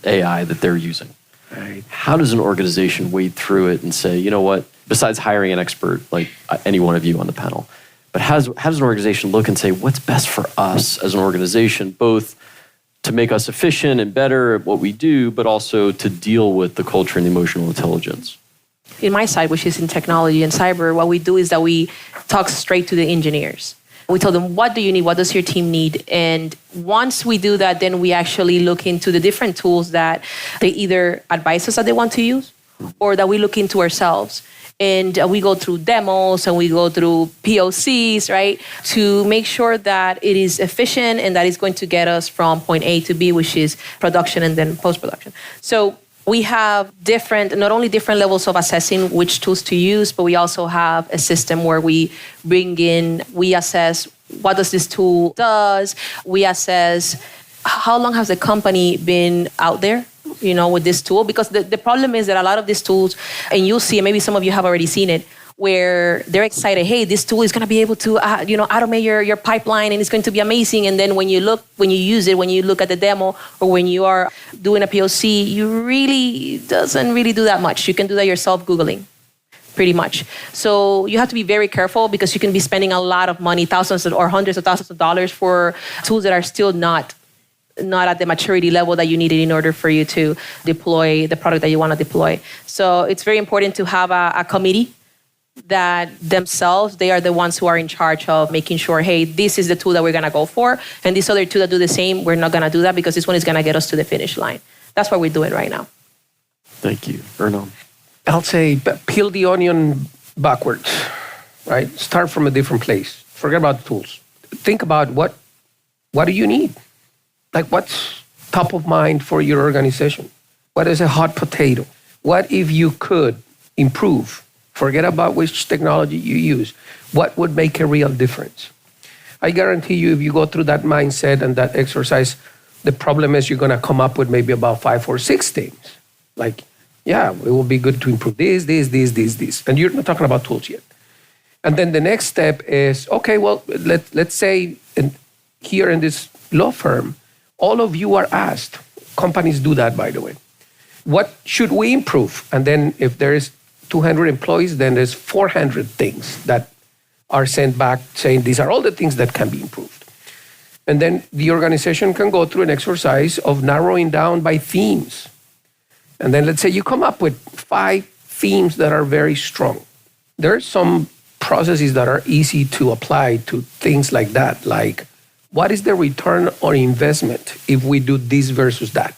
Speaker 7: AI, that they're using. Right. How does an organization wade through it and say, you know what, besides hiring an expert like any one of you on the panel, but how does an organization look and say, what's best for us as an organization, both to make us efficient and better at what we do, but also to deal with the culture and the emotional intelligence?
Speaker 3: In my side, which is in technology and cyber, what we do is that we talk straight to the engineers. We tell them, what do you need? What does your team need? And once we do that, then we actually look into the different tools that they either advise us that they want to use, or that we look into ourselves. And we go through demos and we go through POCs, right? To make sure that it is efficient and that it's going to get us from point A to B, which is production and then post-production. So we have not only different levels of assessing which tools to use, but we also have a system where we assess what does this tool does. We assess how long has the company been out there, with this tool? Because the problem is that a lot of these tools, and you'll see, and maybe some of you have already seen it, where they're excited, hey, this tool is going to be able to, automate your pipeline, and it's going to be amazing. And then when you use it, when you look at the demo, or when you are doing a POC, doesn't really do that much. You can do that yourself Googling, pretty much. So you have to be very careful, because you can be spending a lot of money, thousands or hundreds of thousands of dollars for tools that are still not at the maturity level that you needed in order for you to deploy the product that you want to deploy. So it's very important to have a committee that themselves, they are the ones who are in charge of making sure, hey, this is the tool that we're going to go for, and this other two that do the same, we're not going to do that, because this one is going to get us to the finish line. That's what we're doing right now. Thank you. Hernan.
Speaker 4: I'll say peel the onion backwards, right? Start from a different place. Forget about the tools. Think about what do you need? Like, what's top of mind for your organization? What is a hot potato? What if you could improve? Forget about which technology you use. What would make a real difference? I guarantee you, if you go through that mindset and that exercise, the problem is you're going to come up with maybe about 5 or 6 things. Like, yeah, it will be good to improve this. And you're not talking about tools yet. And then the next step is, okay, well, let's say here in this law firm, all of you are asked, companies do that, by the way, what should we improve? And then if there is 200 employees, then there's 400 things that are sent back saying these are all the things that can be improved. And then the organization can go through an exercise of narrowing down by themes. And then let's say you come up with 5 themes that are very strong. There are some processes that are easy to apply to things like that, like what is the return on investment if we do this versus that?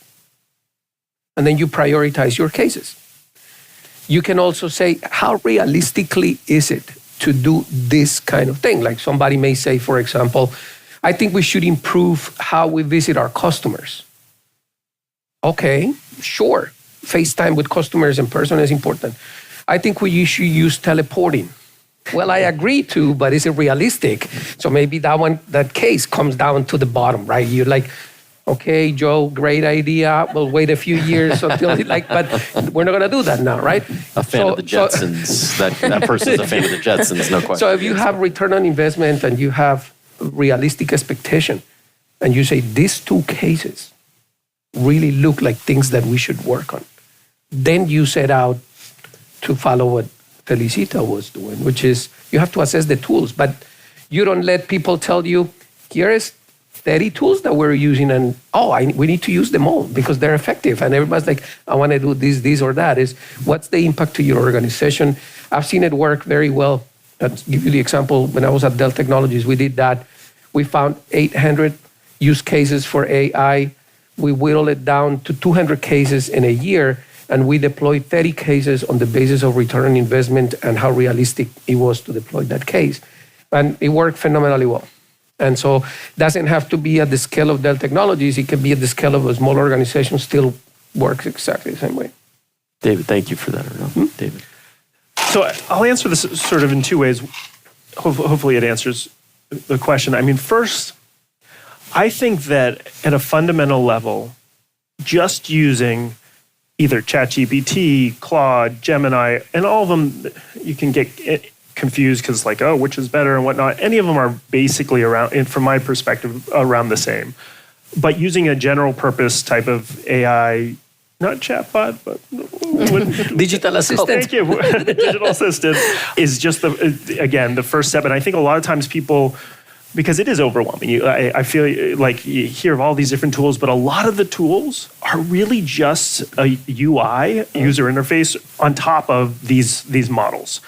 Speaker 4: And then you prioritize your cases. You can also say, how realistically is it to do this kind of thing? Like somebody may say, for example, I think we should improve how we visit our customers. Okay, sure. FaceTime with customers in person is important. I think we should use teleporting. Well, I agree to, but is it realistic? So maybe that case comes down to the bottom, right? You're like, okay, Joe, great idea. We'll wait a few years until but we're not going to do that now, right?
Speaker 7: A fan of the Jetsons. That person's a fan of the Jetsons, no question.
Speaker 4: So if you have return on investment and you have realistic expectation, and you say these 2 cases really look like things that we should work on, then you set out to follow what Felicita was doing, which is you have to assess the tools, but you don't let people tell you, here is 30 tools that we're using, and we need to use them all because they're effective. And everybody's like, I want to do this or that. Is what's the impact to your organization? I've seen it work very well. I'll give you the example. When I was at Dell Technologies, we did that. We found 800 use cases for AI. We whittled it down to 200 cases in a year, and we deployed 30 cases on the basis of return on investment and how realistic it was to deploy that case. And it worked phenomenally well. And so it doesn't have to be at the scale of Dell Technologies. It can be at the scale of a small organization, still works exactly the same way.
Speaker 7: David, thank you for that. David.
Speaker 5: So I'll answer this sort of in 2 ways. Hopefully it answers the question. I mean, first, I think that at a fundamental level, just using either ChatGPT, Claude, Gemini, and all of them, you can get confused because like, which is better and whatnot. Any of them are basically around, and from my perspective, around the same. But using a general purpose type of AI, not chatbot, but
Speaker 4: digital assistant.
Speaker 5: Thank you. Digital assistant is just the first step. And I think a lot of times people, because it is overwhelming. I feel like you hear of all these different tools, but a lot of the tools are really just a UI, user interface, on top of these models.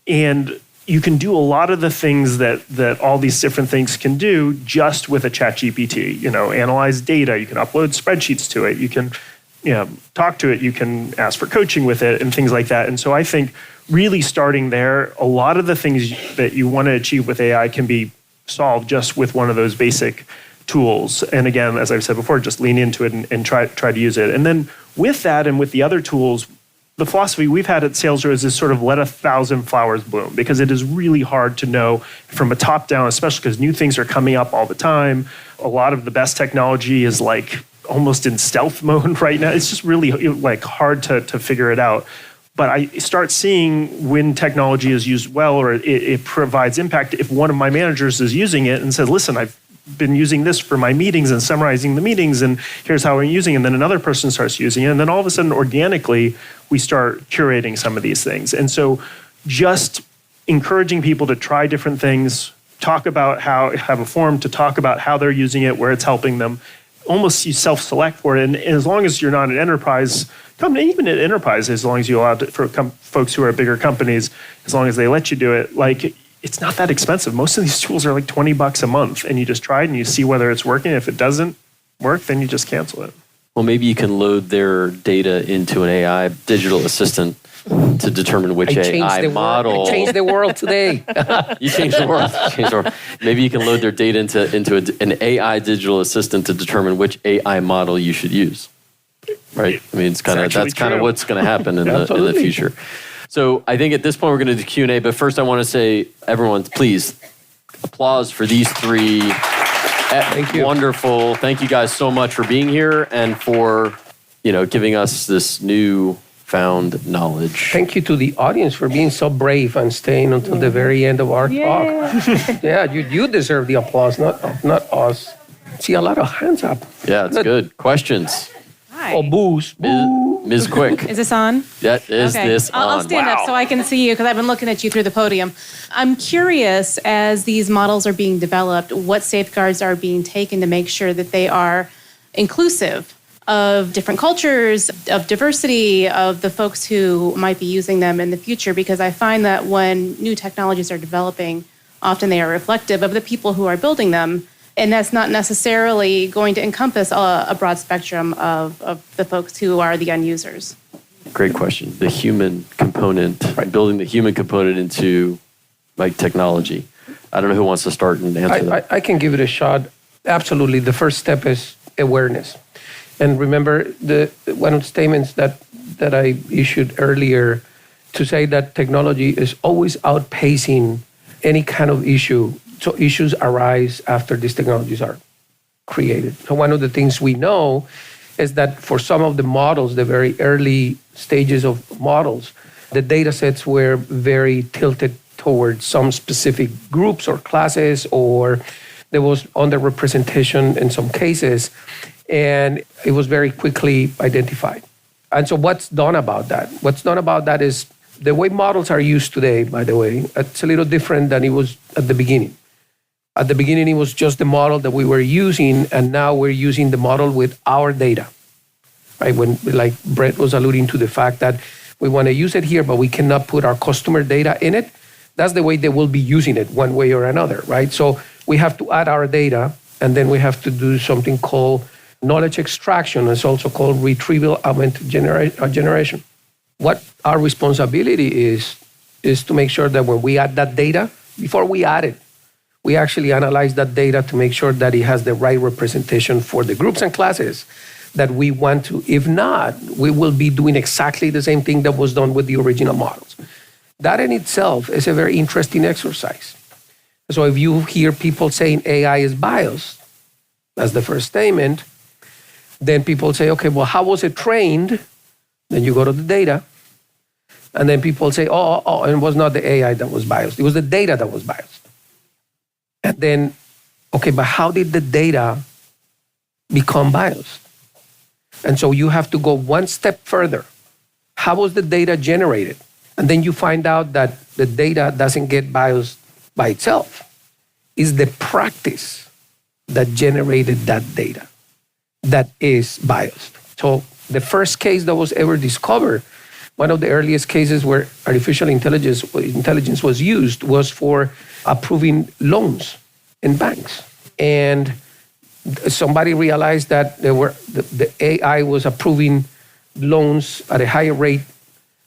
Speaker 5: And you can do a lot of the things that all these different things can do just with a ChatGPT. Analyze data. You can upload spreadsheets to it. You can talk to it. You can ask for coaching with it and things like that. And so I think really starting there, a lot of the things that you want to achieve with AI can be solved just with one of those basic tools. And again, as I've said before, just lean into it and try to use it. And then with that and with the other tools, The philosophy we've had at SalesRoads is sort of let 1,000 flowers bloom, because it is really hard to know from a top down, especially because new things are coming up all the time. A lot of the best technology is like almost in stealth mode right now. It's just really like hard to figure it out. But I start seeing when technology is used well, or it provides impact. If one of my managers is using it and says, listen, I've been using this for my meetings and summarizing the meetings, and here's how I'm using it. And then another person starts using it. And then all of a sudden, organically, we start curating some of these things. And so just encouraging people to try different things, talk about have a forum to talk about how they're using it, where it's helping them. Almost you self-select for it. And as long as you're not an enterprise company, even at enterprise, as long as you allow it for folks who are bigger companies, as long as they let you do it, like, it's not that expensive. Most of these tools are like $20 a month, and you just try it and you see whether it's working. If it doesn't work, then you just cancel it.
Speaker 7: Well, maybe you can load their data into an AI digital assistant to determine which AI model.
Speaker 4: I changed the world today.
Speaker 7: You changed the world. Maybe you can load their data into an AI digital assistant to determine which AI model you should use. Right? I mean, that's kind of what's going to happen in the future. So I think at this point we're going to do Q&A, but first I want to say, everyone, please, applause for these three. Thank you. Wonderful. Thank you guys so much for being here and for, giving us this new found knowledge.
Speaker 4: Thank you to the audience for being so brave and staying until the very end of our talk. Yeah, you deserve the applause, not us. See a lot of hands up.
Speaker 7: Yeah, it's good. Questions?
Speaker 8: Hi.
Speaker 4: Oh, booze.
Speaker 7: Ms. Quick.
Speaker 8: Is this on?
Speaker 7: That is this on.
Speaker 8: I'll stand up so I can see you, because I've been looking at you through the podium. I'm curious, as these models are being developed, what safeguards are being taken to make sure that they are inclusive of different cultures, of diversity, of the folks who might be using them in the future, because I find that when new technologies are developing, often they are reflective of the people who are building them, and that's not necessarily going to encompass a broad spectrum of the folks who are the end users.
Speaker 7: Great question. The human component, building the human component into technology. I don't know who wants to start and answer that.
Speaker 4: I can give it a shot. Absolutely. The first step is awareness. And remember, one of the statements that I issued earlier to say that technology is always outpacing any kind of issue. So issues arise after these technologies are created. So one of the things we know is that for some of the models, the very early stages of models, the data sets were very tilted towards some specific groups or classes, or there was underrepresentation in some cases, and it was very quickly identified. And so what's done about that? What's done about that is the way models are used today, by the way, it's a little different than it was at the beginning. At the beginning, it was just the model that we were using, and now we're using the model with our data. Right? When, like Brett was alluding to the fact that we want to use it here, but we cannot put our customer data in it. That's the way they will be using it one way or another, right? So we have to add our data, and then we have to do something called knowledge extraction. It's also called retrieval augmented generation. What our responsibility is to make sure that when we add that data, before we add it, we actually analyze that data to make sure that it has the right representation for the groups and classes that we want to. If not, we will be doing exactly the same thing that was done with the original models. That in itself is a very interesting exercise. So if you hear people saying AI is biased, that's the first statement, then people say, okay, well, how was it trained? Then you go to the data. And then people say, and it was not the AI that was biased. It was the data that was biased. And then, okay, but how did the data become biased? And so you have to go one step further. How was the data generated? And then you find out that the data doesn't get biased by itself. It's the practice that generated that data that is biased. So the first case that was ever discovered, one of the earliest cases where artificial intelligence was used was for approving loans in banks. And somebody realized that the AI was approving loans at a higher rate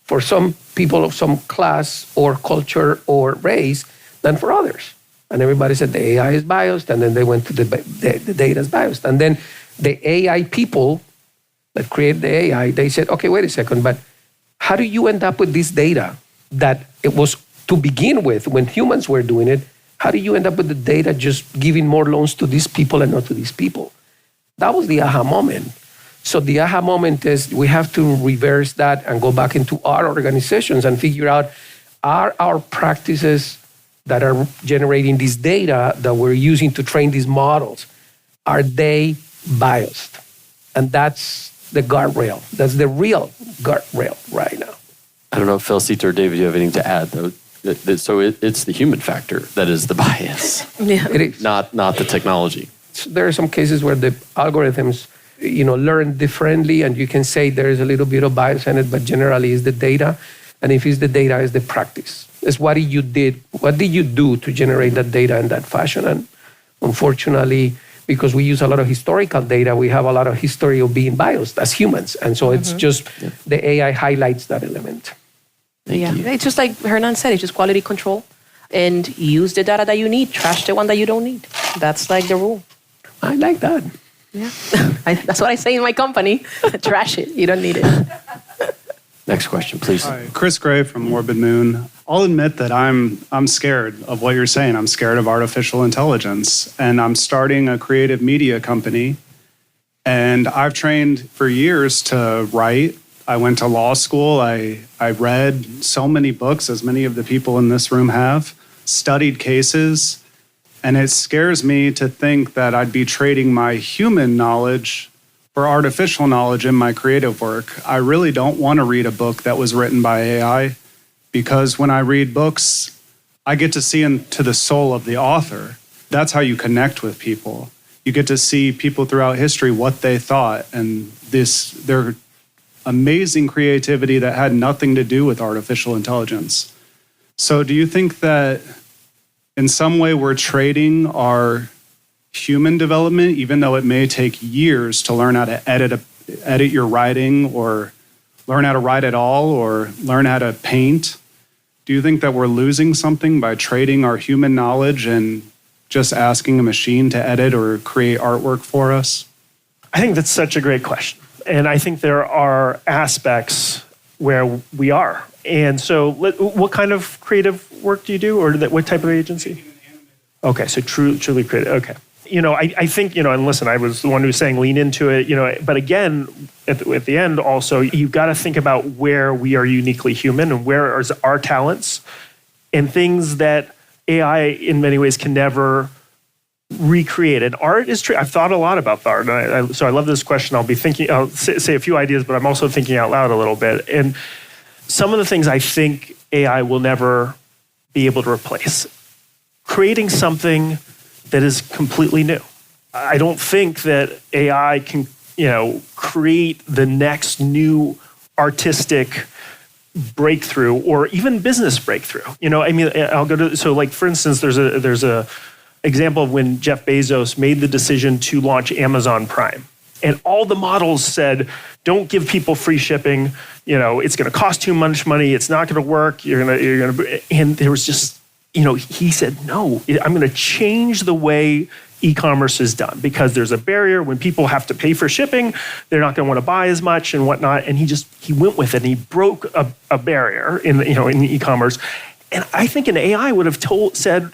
Speaker 4: for some people of some class or culture or race than for others. And everybody said the AI is biased, and then they went to the data is biased. And then the AI people that created the AI, they said, okay, wait a second, but how do you end up with this data that it was to begin with when humans were doing it? How do you end up with the data just giving more loans to these people and not to these people? That was the aha moment. So the aha moment is we have to reverse that and go back into our organizations and figure out, are our practices that are generating this data that we're using to train these models, are they biased? And that's the guardrail. That's the real guardrail right now.
Speaker 7: I don't know if Felicita or David, you have anything to add, though. So it's the human factor that is the bias,
Speaker 4: It is.
Speaker 7: not the technology.
Speaker 4: There are some cases where the algorithms, learn differently, and you can say there is a little bit of bias in it, but generally it's the data. And if it's the data, it's the practice. It's what did you do to generate that data in that fashion? And unfortunately, because we use a lot of historical data, we have a lot of history of being biased as humans. And so it's just the AI highlights that element.
Speaker 7: Thank you.
Speaker 3: It's just like Hernan said, it's just quality control. And use the data that you need, trash the one that you don't need. That's like the rule.
Speaker 4: I like that.
Speaker 3: Yeah, that's what I say in my company. Trash it, you don't need it.
Speaker 7: Next question, please.
Speaker 9: Hi, Chris Gray from Morbid Moon. I'll admit that I'm scared of what you're saying. I'm scared of artificial intelligence, and I'm starting a creative media company. And I've trained for years to write. I went to law school. I read so many books, as many of the people in this room have, studied cases. And it scares me to think that I'd be trading my human knowledge for artificial knowledge in my creative work. I really don't want to read a book that was written by AI, because when I read books, I get to see into the soul of the author. That's how you connect with people. You get to see people throughout history, what they thought, and their amazing creativity that had nothing to do with artificial intelligence. So do you think that in some way we're trading our human development, even though it may take years to learn how to edit your writing, or learn how to write at all, or learn how to paint? Do you think that we're losing something by trading our human knowledge and just asking a machine to edit or create artwork for us?
Speaker 5: I think that's such a great question. And I think there are aspects where we are. And so what kind of creative work do you do, or what type of agency? Okay, so truly creative. Okay. I think, and listen, I was the one who was saying lean into it, but again, at the end also, you've got to think about where we are uniquely human and where are our talents and things that AI in many ways can never recreate. And art is true. I've thought a lot about art. So I love this question. I'll say a few ideas, but I'm also thinking out loud a little bit. And some of the things I think AI will never be able to replace. Creating something that is completely new. I don't think that AI can, create the next new artistic breakthrough or even business breakthrough. I'll go to, so like, for instance, there's a example of when Jeff Bezos made the decision to launch Amazon Prime. And all the models said, don't give people free shipping. It's going to cost too much money. It's not going to work. And there was just, he said, no, I'm going to change the way e-commerce is done, because there's a barrier. When people have to pay for shipping, they're not going to want to buy as much and whatnot. And he went with it, and he broke a barrier in e-commerce. And I think an AI would have said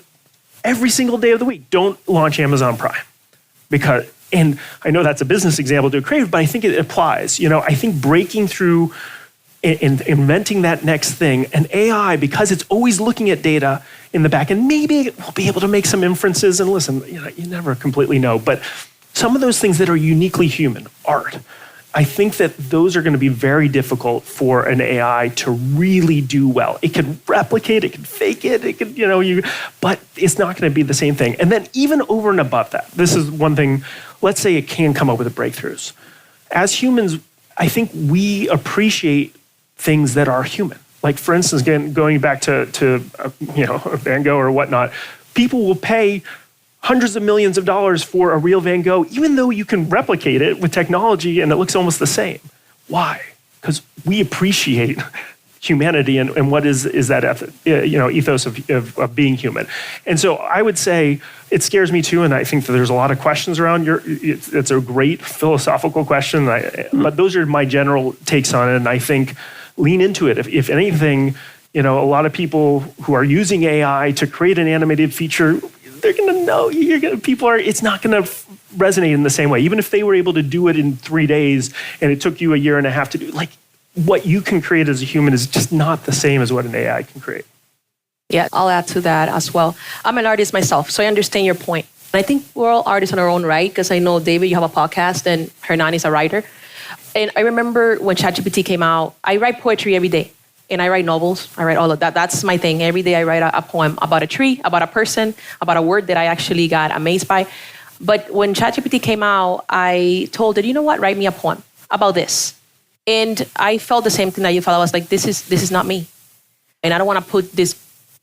Speaker 5: every single day of the week, don't launch Amazon Prime, and I know that's a business example to creative, but I think it applies. I think breaking through and inventing that next thing, and AI, because it's always looking at data in the back, and maybe we'll be able to make some inferences. And listen, you never completely know, but some of those things that are uniquely human, art, I think that those are going to be very difficult for an AI to really do well. It can replicate, it can fake it, but it's not going to be the same thing. And then even over and above that, this is one thing, let's say it can come up with breakthroughs. As humans, I think we appreciate things that are human. Like, for instance, again, going back to Van Gogh or whatnot, people will pay hundreds of millions of dollars for a real Van Gogh, even though you can replicate it with technology and it looks almost the same. Why? Because we appreciate humanity and what is that ethos of being human. And so I would say it scares me too, and I think that there's a lot of questions around it's a great philosophical question, but those are my general takes on it, and I think lean into it. If anything, a lot of people who are using AI to create an animated feature, they're going to know it's not going to resonate in the same way. Even if they were able to do it in 3 days and it took you a year and a half to do, what you can create as a human is just not the same as what an AI can create.
Speaker 3: Yeah, I'll add to that as well. I'm an artist myself, so I understand your point. And I think we're all artists in our own right, because I know, David, you have a podcast and Hernan is a writer. And I remember when ChatGPT came out, I write poetry every day. And I write novels. I write all of that. That's my thing. Every day I write a poem about a tree, about a person, about a word that I actually got amazed by. But when ChatGPT came out, I told it, you know what, write me a poem about this. And I felt the same thing that you felt. I was like, this is not me. And I don't want to put this,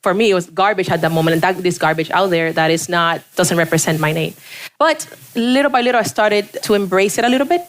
Speaker 3: for me, it was garbage at that moment, and this garbage out there that doesn't represent my name. But little by little, I started to embrace it a little bit.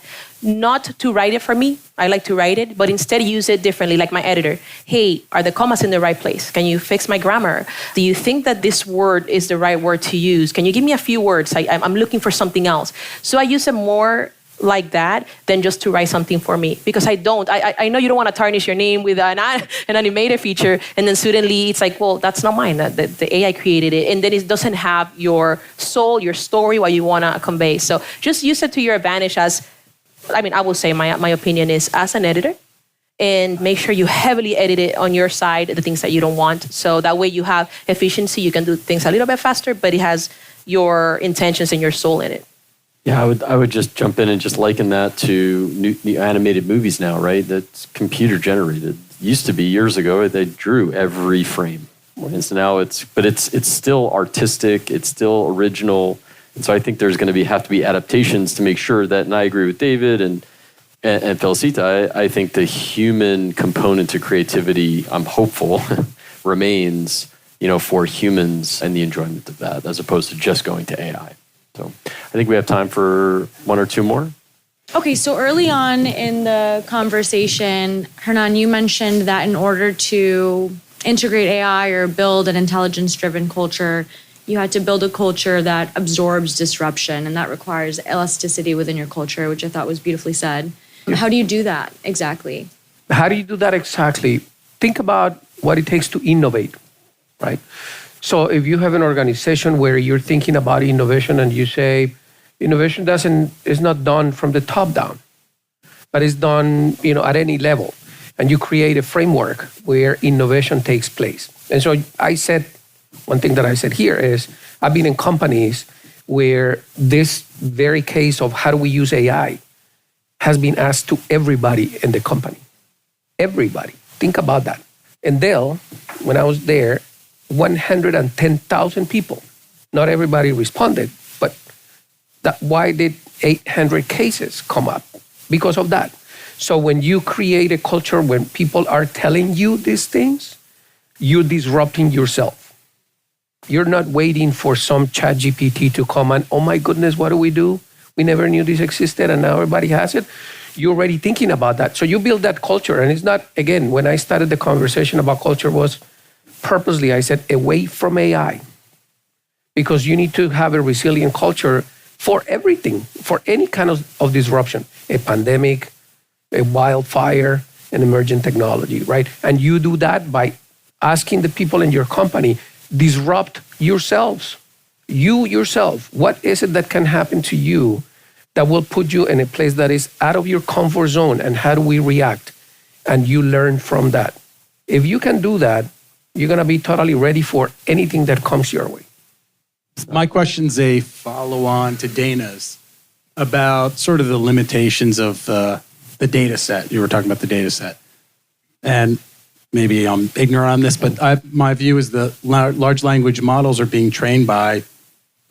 Speaker 3: Not to write it for me. I like to write it, but instead use it differently, like my editor. Hey, are the commas in the right place? Can you fix my grammar? Do you think that this word is the right word to use? Can you give me a few words? I'm looking for something else. So I use it more like that than just to write something for me, because I know you don't want to tarnish your name with an animated feature, and then suddenly it's like, well, that's not mine. The AI created it, and then it doesn't have your soul, your story, what you want to convey. So just use it to your advantage I will say my opinion is as an editor, and make sure you heavily edit it on your side, the things that you don't want. So that way you have efficiency, you can do things a little bit faster, but it has your intentions and your soul in it.
Speaker 7: Yeah, I would just jump in and just liken that to new animated movies now, right? That's computer generated. Used to be years ago, they drew every frame. So now it's still artistic, it's still original. And so I think there's going to have to be adaptations to make sure that, and I agree with David and Felicita, I think the human component to creativity, I'm hopeful, remains, for humans and the enjoyment of that, as opposed to just going to AI. So I think we have time for one or two more.
Speaker 10: Okay, so early on in the conversation, Hernan, you mentioned that in order to integrate AI or build an intelligence-driven culture, you had to build a culture that absorbs disruption, and that requires elasticity within your culture, which I thought was beautifully said. How do you do that exactly?
Speaker 4: How do you do that exactly? Think about what it takes to innovate, right? So if you have an organization where you're thinking about innovation and you say, innovation is not done from the top down, but it's done, at any level. And you create a framework where innovation takes place. And so one thing that I said here is, I've been in companies where this very case of how do we use AI has been asked to everybody in the company. Everybody. Think about that. And Dell, when I was there, 110,000 people. Not everybody responded, but why did 800 cases come up? Because of that. So when you create a culture when people are telling you these things, you're disrupting yourself. You're not waiting for some ChatGPT to come and, oh my goodness, what do? We never knew this existed and now everybody has it. You're already thinking about that. So you build that culture. And it's not, again, when I started the conversation about culture was purposely, I said, away from AI. Because you need to have a resilient culture for everything, for any kind of disruption, a pandemic, a wildfire, an emergent technology, right? And you do that by asking the people in your company, disrupt yourselves. You yourself, what is it that can happen to you that will put you in a place that is out of your comfort zone, and how do we react? And you learn from that. If you can do that, you're going to be totally ready for anything that comes your way.
Speaker 9: My question's a follow-on to Dana's about sort of the limitations of the data set. You were talking about the data set. And maybe I'm ignorant on this, but my view is the large language models are being trained by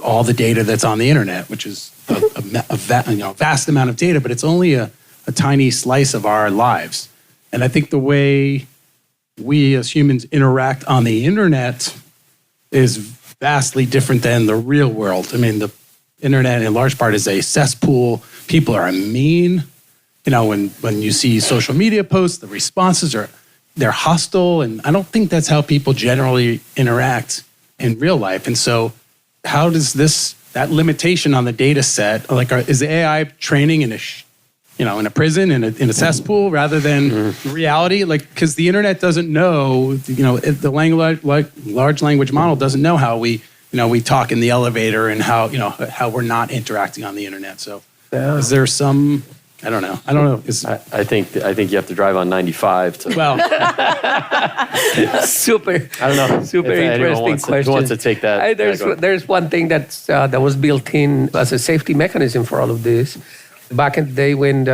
Speaker 9: all the data that's on the internet, which is a vast amount of data, but it's only a tiny slice of our lives. And I think the way we as humans interact on the internet is vastly different than the real world. I mean, the internet in large part is a cesspool. People are mean. When you see social media posts, the responses are
Speaker 11: they're hostile, and I don't think that's how people generally interact in real life. And so how does that limitation on the data set, like is the AI training in a prison, in a cesspool, rather than reality? Like, because the internet doesn't know, the large language model doesn't know how we talk in the elevator and how we're not interacting on the internet. So is there some, I don't know. I think
Speaker 7: you have to drive on 95 to.
Speaker 11: Well,
Speaker 4: Super.
Speaker 7: I don't know.
Speaker 4: Super interesting question.
Speaker 7: Who wants to take that?
Speaker 4: There's one thing that was built in as a safety mechanism for all of this. Back in the day when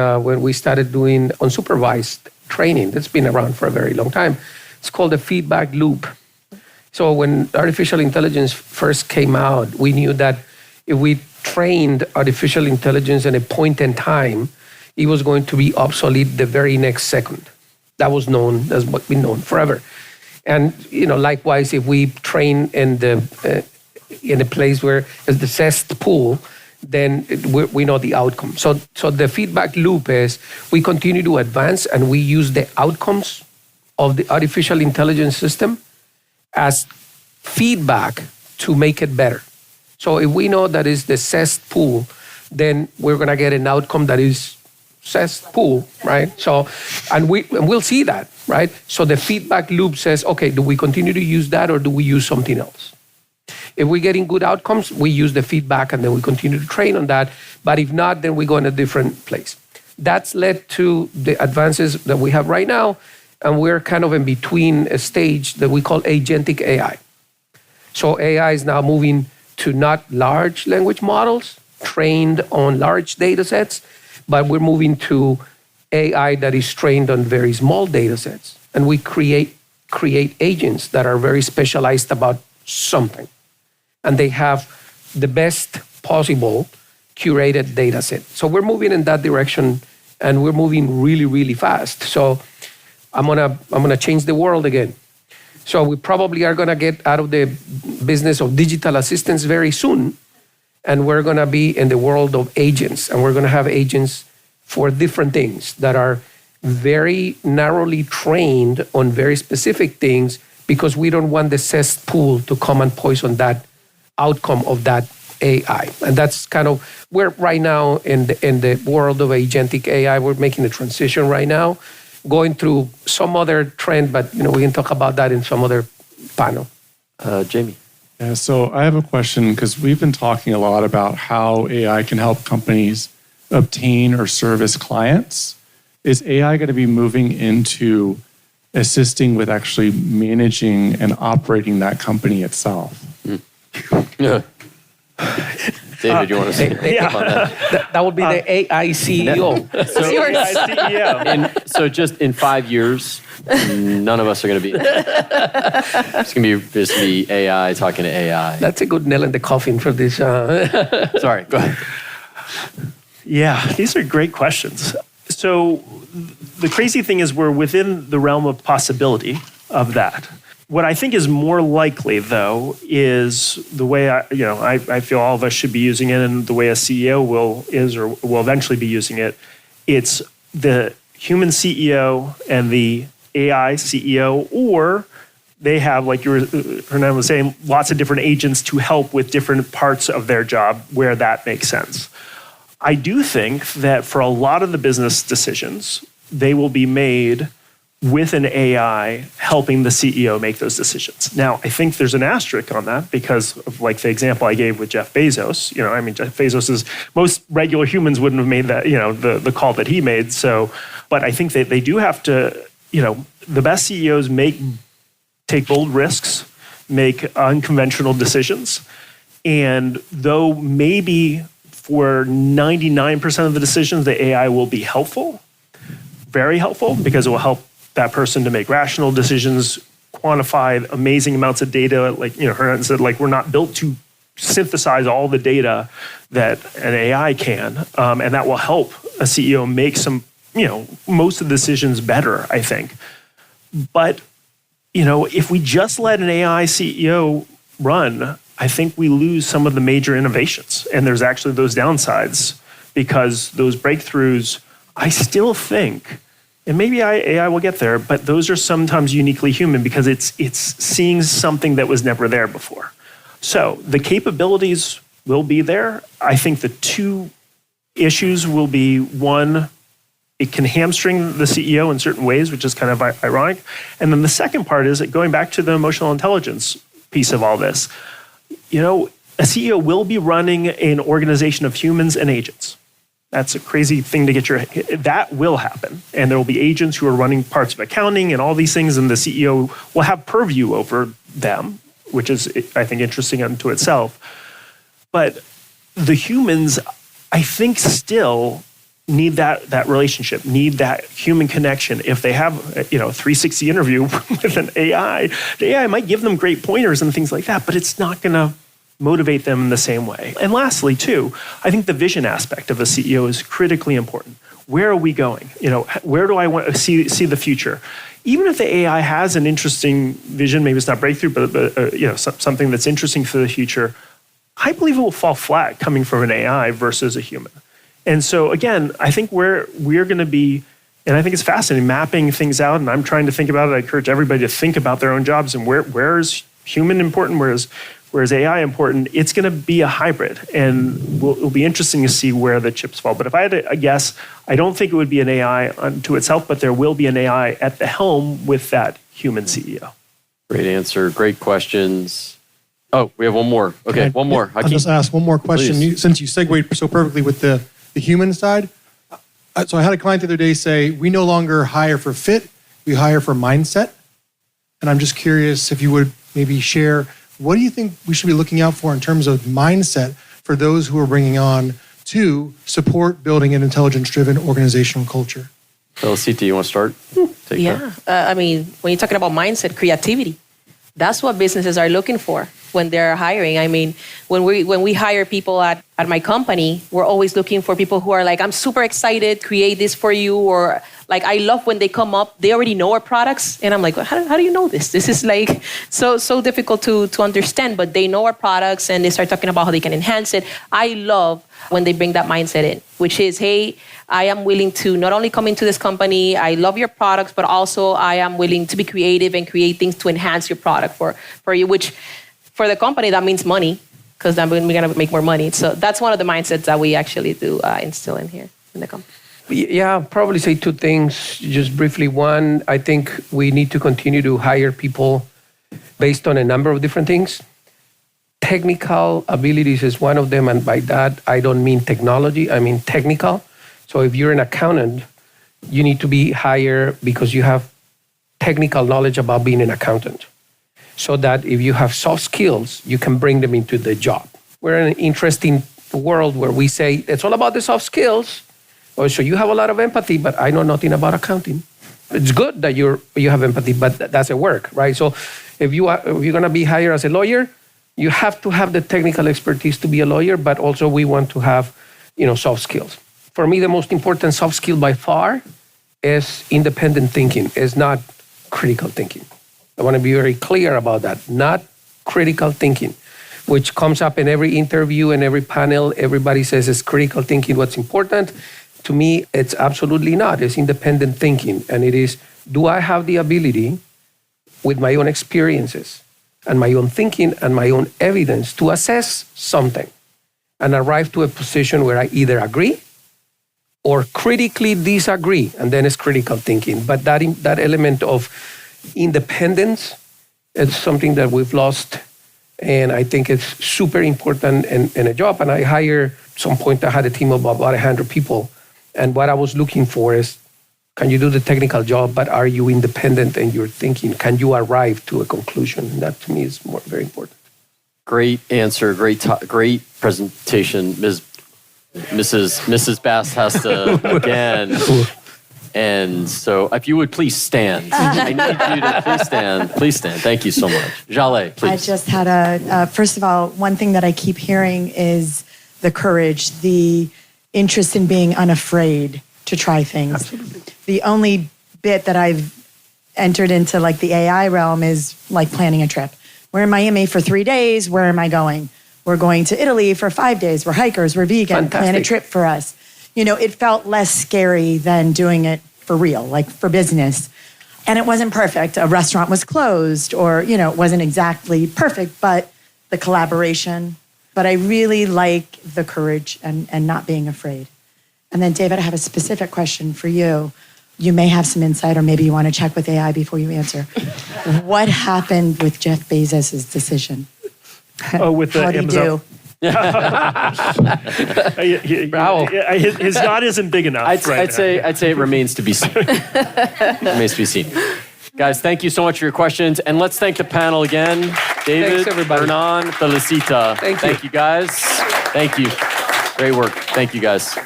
Speaker 4: we started doing unsupervised training, that's been around for a very long time. It's called the feedback loop. So when artificial intelligence first came out, we knew that if we trained artificial intelligence at a point in time, it was going to be obsolete the very next second. That was known as what been known forever. And likewise, if we train in a place where there's the cesspool, then we know the outcome. So the feedback loop is we continue to advance and we use the outcomes of the artificial intelligence system as feedback to make it better. So if we know that is the cesspool, then we're going to get an outcome that is cesspool, right? So, and we'll see that, right? So the feedback loop says, okay, do we continue to use that or do we use something else? If we're getting good outcomes, we use the feedback and then we continue to train on that. But if not, then we go in a different place. That's led to the advances that we have right now. And we're kind of in between a stage that we call agentic AI. So AI is now moving to not large language models trained on large data sets, but we're moving to AI that is trained on very small data sets. And we create agents that are very specialized about something. And they have the best possible curated data set. So we're moving in that direction, and we're moving really, really fast. So I'm gonna change the world again. So we probably are gonna get out of the business of digital assistants very soon, and we're gonna be in the world of agents, and we're gonna have agents for different things that are very narrowly trained on very specific things, because we don't want the cesspool to come and poison that outcome of that AI. And that's kind of where right now in the world of agentic AI, we're making a transition right now, going through some other trend, but we can talk about that in some other panel.
Speaker 7: Jamie.
Speaker 12: Yeah, so I have a question, because we've been talking a lot about how AI can help companies obtain or service clients. Is AI going to be moving into assisting with actually managing and operating that company itself?
Speaker 7: Yeah. David, you want to say on that?
Speaker 4: That would be the AI CEO.
Speaker 7: So just in 5 years, none of us are going to be. It's going to be AI talking to AI.
Speaker 4: That's a good nail in the coffin for this.
Speaker 7: Sorry, go ahead.
Speaker 5: Yeah, these are great questions. So the crazy thing is we're within the realm of possibility of that. What I think is more likely, though, is the way I feel all of us should be using it, and the way a CEO will eventually be using it. It's the human CEO and the AI CEO, or they have, like Hernan was saying, lots of different agents to help with different parts of their job where that makes sense. I do think that for a lot of the business decisions, they will be made with an AI helping the CEO make those decisions. Now, I think there's an asterisk on that because of like the example I gave with Jeff Bezos. Jeff Bezos most regular humans wouldn't have made that, the call that he made. So, but I think that they do have to, the best CEOs take bold risks, make unconventional decisions. And though maybe for 99% of the decisions, the AI will be helpful, very helpful, because it will help that person to make rational decisions, quantify amazing amounts of data. Like, Hernan said, we're not built to synthesize all the data that an AI can. And that will help a CEO make some, most of the decisions better, I think. But, if we just let an AI CEO run, I think we lose some of the major innovations. And there's actually those downsides, because those breakthroughs, I still think
Speaker 13: And maybe AI will get there, but those are sometimes uniquely human because it's seeing something that was never there before. So the capabilities will be there. I think the two issues will be, one, it can hamstring the CEO in certain ways, which is kind of ironic. And then the second part is going back to the emotional intelligence piece of all this. You know, a CEO will be running an organization of humans and agents. That's a crazy thing to get that will happen. And there will be agents who are running parts of accounting and all these things, and the CEO will have purview over them, which is, I think, interesting unto itself. But the humans, I think, still need that relationship, need that human connection. If they have, a 360 interview with an AI, the AI might give them great pointers and things like that, but it's not going to motivate them in the same way. And lastly, too, I think the vision aspect of a CEO is critically important. Where are we going? Where do I want to see the future? Even if the AI has an interesting vision, maybe it's not breakthrough, but something that's interesting for the future, I believe it will fall flat coming from an AI versus a human. And so again, I think we're going to be, and I think it's fascinating, mapping things out, and I'm trying to think about it. I encourage everybody to think about their own jobs and where is human important, whereas AI important. It's going to be a hybrid, and it'll be interesting to see where the chips fall. But if I had to guess, I don't think it would be an AI unto itself, but there will be an AI at the helm with that human CEO.
Speaker 7: Great answer. Great questions. Oh, we have one more. Okay, one more.
Speaker 14: I'll just ask one more question. Since you segued so perfectly with the human side. So I had a client the other day say, we no longer hire for fit, we hire for mindset. And I'm just curious if you would maybe share, what do you think we should be looking out for in terms of mindset for those who are bringing on to support building an intelligence-driven organizational culture?
Speaker 7: Felicita, you want to start?
Speaker 3: When you're talking about mindset, creativity, that's what businesses are looking for when they're hiring. I mean, when we hire people at my company, we're always looking for people who are like, I'm super excited, create this for you, or like, I love when they come up, they already know our products, and I'm like, how do you know this? This is like so difficult to understand, but they know our products, and they start talking about how they can enhance it. I love when they bring that mindset in, which is, hey, I am willing to not only come into this company, I love your products, but also I am willing to be creative and create things to enhance your product for you, which for the company, that means money, because then we're going to make more money. So that's one of the mindsets that we actually do instill in here in the company.
Speaker 4: Yeah, I'll probably say two things, just briefly. One, I think we need to continue to hire people based on a number of different things. Technical abilities is one of them, and by that, I don't mean technology, I mean technical. So if you're an accountant, you need to be hired because you have technical knowledge about being an accountant, so that if you have soft skills, you can bring them into the job. We're in an interesting world where we say, it's all about the soft skills. Oh, so you have a lot of empathy, but I know nothing about accounting. It's good that you have empathy, but that's a work, right? So if you're going to be hired as a lawyer, you have to have the technical expertise to be a lawyer, but also we want to have, soft skills. For me, the most important soft skill by far is independent thinking, is not critical thinking. I want to be very clear about that. Not critical thinking, which comes up in every interview and every panel. Everybody says it's critical thinking what's important. To me, it's absolutely not. It's independent thinking. And it is, do I have the ability with my own experiences and my own thinking and my own evidence to assess something and arrive to a position where I either agree or critically disagree, and then it's critical thinking. But that element of independence is something that we've lost, and I think it's super important in a job. And I hired, at some point I had a team of about 100 people, and what I was looking for is, can you do the technical job, but are you independent in your thinking? Can you arrive to a conclusion? And that to me is very important.
Speaker 7: Great answer, great presentation. Mrs. Bast has to again. And so if you would please stand. I need you to please stand. Please stand. Thank you so much. Jale, please.
Speaker 15: I just had first of all, one thing that I keep hearing is the courage, the interest in being unafraid to try things.
Speaker 4: Absolutely.
Speaker 15: The only bit that I've entered into like the AI realm is like planning a trip. We're in Miami for 3 days. Where am I going? We're going to Italy for 5 days. We're hikers. We're vegan.
Speaker 4: Fantastic.
Speaker 15: Plan a trip for us. It felt less scary than doing it for real, like for business. And it wasn't perfect. A restaurant was closed or, it wasn't exactly perfect, but the collaboration. But I really like the courage and not being afraid. And then, David, I have a specific question for you. You may have some insight, or maybe you want to check with AI before you answer. What happened with Jeff Bezos' decision?
Speaker 13: Oh, with the
Speaker 15: How'd he
Speaker 13: Amazon.
Speaker 15: do?
Speaker 13: His yacht isn't big enough.
Speaker 7: I'd say it remains to be seen. Remains to be seen. Guys, thank you so much for your questions, and let's thank the panel again. David,
Speaker 4: Thanks, everybody.
Speaker 7: Hernan, Felicita.
Speaker 4: Thank you.
Speaker 7: Guys. Thank you. Great work. Thank you, guys.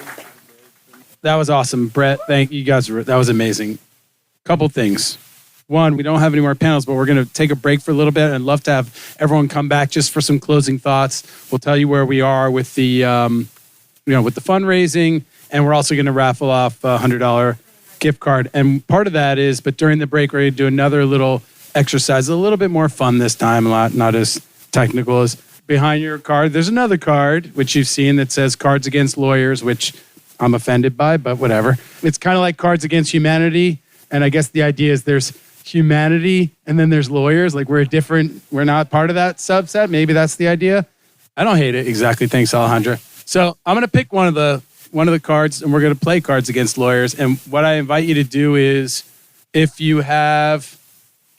Speaker 11: That was awesome, Brett. Thank you guys. That was amazing. Couple things. One, we don't have any more panels, but we're going to take a break for a little bit, and I'd love to have everyone come back just for some closing thoughts. We'll tell you where we are with the, with the fundraising, and we're also going to raffle off a $100 gift card. And part of that is, but during the break, we're going to do another little exercise, a little bit more fun this time, not as technical as behind your card. There's another card, which you've seen, that says Cards Against Lawyers, which I'm offended by, but whatever. It's kind of like Cards Against Humanity. And I guess the idea is there's humanity and then there's lawyers. Like we're not part of that subset. Maybe that's the idea. I don't hate it exactly. Thanks, Alejandra. So I'm going to pick one of the cards, and we're going to play Cards Against Lawyers. And what I invite you to do is, if you have,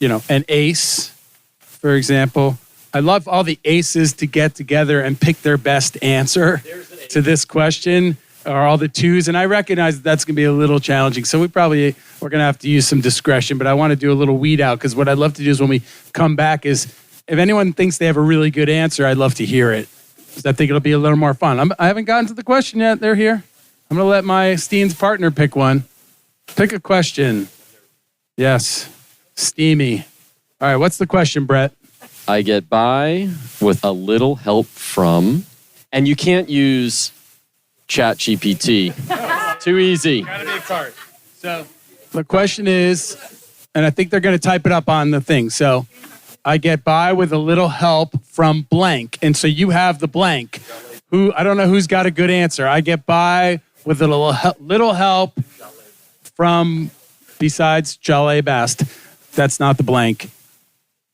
Speaker 11: an ace, for example, I love all the aces to get together and pick their best answer to this question, or all the twos. And I recognize that's going to be a little challenging. So we're going to have to use some discretion, but I want to do a little weed out, because what I'd love to do is when we come back is, if anyone thinks they have a really good answer, I'd love to hear it. Because I think it'll be a little more fun. I haven't gotten to the question yet. They're here. I'm going to let my esteemed partner pick one. Pick a question. Yes. Steamy. All right, what's the question, Brett?
Speaker 7: I get by with a little help from, and you can't use ChatGPT. Too easy.
Speaker 11: Gotta be a card. So the question is, and I think they're going to type it up on the thing. So I get by with a little help from blank. And so you have the blank. I don't know who's got a good answer. I get by with a little help from, besides Jale Bast. That's not the blank.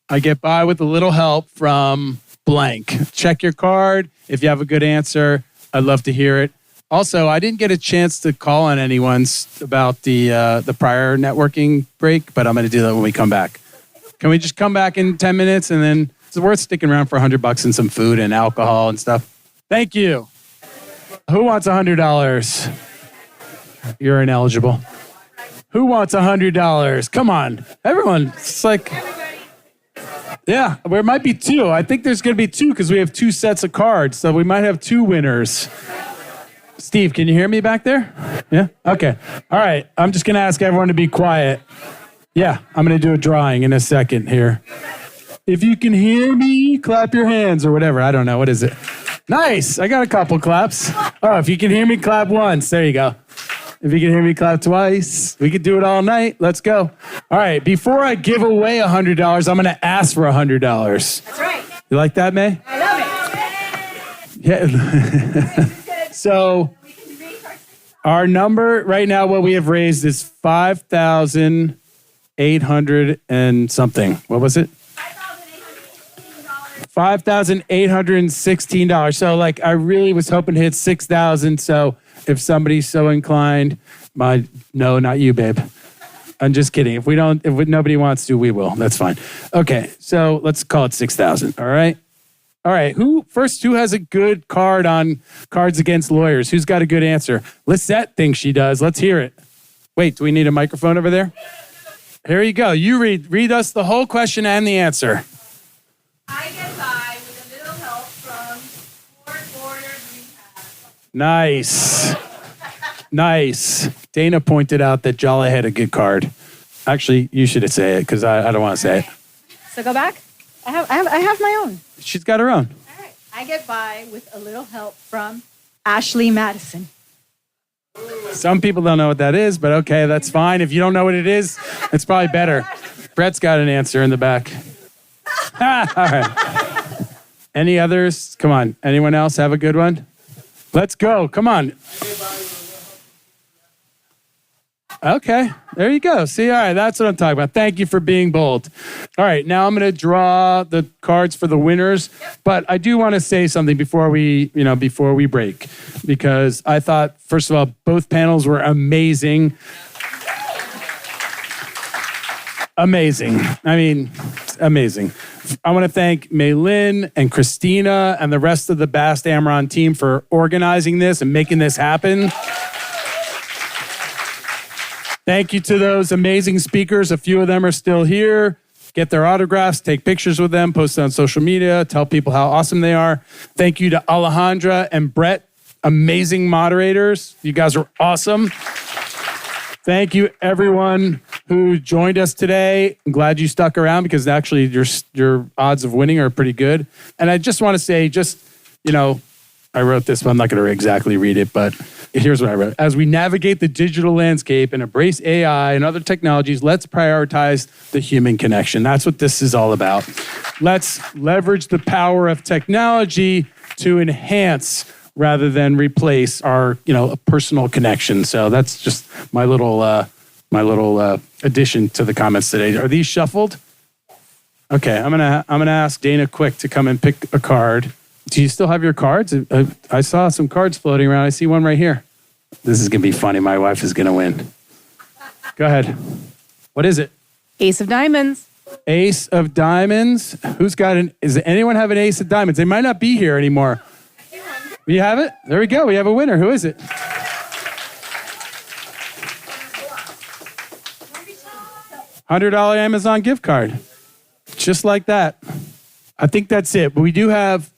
Speaker 11: I get by with a little help from blank. Check your card. If you have a good answer, I'd love to hear it. Also, I didn't get a chance to call on anyone about the prior networking break, but I'm going to do that when we come back. Can we just come back in 10 minutes, and then it's worth sticking around for $100 and some food and alcohol and stuff. Thank you. Who wants $100? You're ineligible. Who wants $100? Come on. Everyone. It's like, yeah, there might be two. I think there's going to be two because we have two sets of cards. So we might have two winners. Steve, can you hear me back there? Yeah? Okay. All right. I'm just going to ask everyone to be quiet. Yeah, I'm going to do a drawing in a second here. If you can hear me, clap your hands or whatever. I don't know. What is it? Nice. I got a couple claps. Oh, if you can hear me, clap once. There you go. If you can hear me, clap twice. We could do it all night. Let's go. All right. Before I give away $100, I'm going to ask for $100.
Speaker 16: That's right.
Speaker 11: You like that, May?
Speaker 16: I love it.
Speaker 11: Yeah. So our number right now, what we have raised is $5,800 and something. What was it? $5,816. So like I really was hoping to hit 6,000. So if somebody's so inclined, no, not you, babe. I'm just kidding. If nobody wants to, we will. That's fine. Okay. So let's call it 6,000. All right. All right. Who has a good card on Cards Against Lawyers? Who's got a good answer? Lisette thinks she does. Let's hear it. Wait, do we need a microphone over there? Here you go. You read us the whole question and the answer.
Speaker 16: I get by with a little help from Border Rehab.
Speaker 11: Nice. Nice. Dana pointed out that Jolly had a good card. Actually, you should say it because I don't want to say it.
Speaker 16: So go back. I have my own.
Speaker 11: She's got her own.
Speaker 16: All right. I get by with a little help from Ashley Madison.
Speaker 11: Some people don't know what that is, but okay, that's fine. If you don't know what it is, it's probably better. Brett's got an answer in the back. All right. Any others? Come on. Anyone else have a good one? Let's go. Come on. Okay, there you go. See, all right, that's what I'm talking about. Thank you for being bold. All right, now I'm going to draw the cards for the winners, but I do want to say something before we break, because I thought, first of all, both panels were amazing. Amazing. I mean, amazing. I want to thank Maylin and Christina and the rest of the Bast Amron team for organizing this and making this happen. Thank you to those amazing speakers. A few of them are still here. Get their autographs, take pictures with them, post it on social media, tell people how awesome they are. Thank you to Alejandra and Brett, amazing moderators. You guys are awesome. Thank you, everyone who joined us today. I'm glad you stuck around because actually your odds of winning are pretty good. And I just want to say, I wrote this, but I'm not going to exactly read it, but here's what I wrote. As we navigate the digital landscape and embrace AI and other technologies, let's prioritize the human connection. That's what this is all about. Let's leverage the power of technology to enhance rather than replace our, personal connection. So that's just my little addition to the comments today. Are these shuffled? Okay, I'm gonna ask Dana Quick to come and pick a card. Do you still have your cards? I saw some cards floating around. I see one right here. This is going to be funny. My wife is going to win. Go ahead. What is it?
Speaker 8: Ace of Diamonds.
Speaker 11: Ace of Diamonds. Who's got does anyone have an Ace of Diamonds? They might not be here anymore. You have it? There we go. We have a winner. Who is it? $100 Amazon gift card. Just like that. I think that's it. But we do have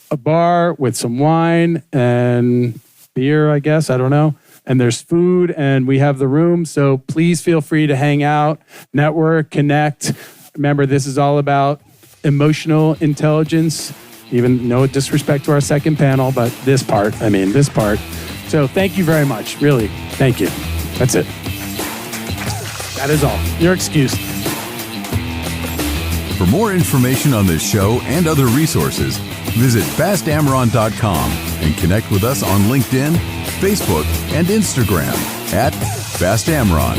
Speaker 11: a bar with some wine and beer, I guess. I don't know. And there's food and we have the room. So please feel free to hang out, network, connect. Remember, this is all about emotional intelligence. Even no disrespect to our second panel, but this part. So thank you very much. Really, thank you. That's it. That is all. You're excused.
Speaker 1: For more information on this show and other resources, visit bastamron.com and connect with us on LinkedIn, Facebook, and Instagram @Bast Amron.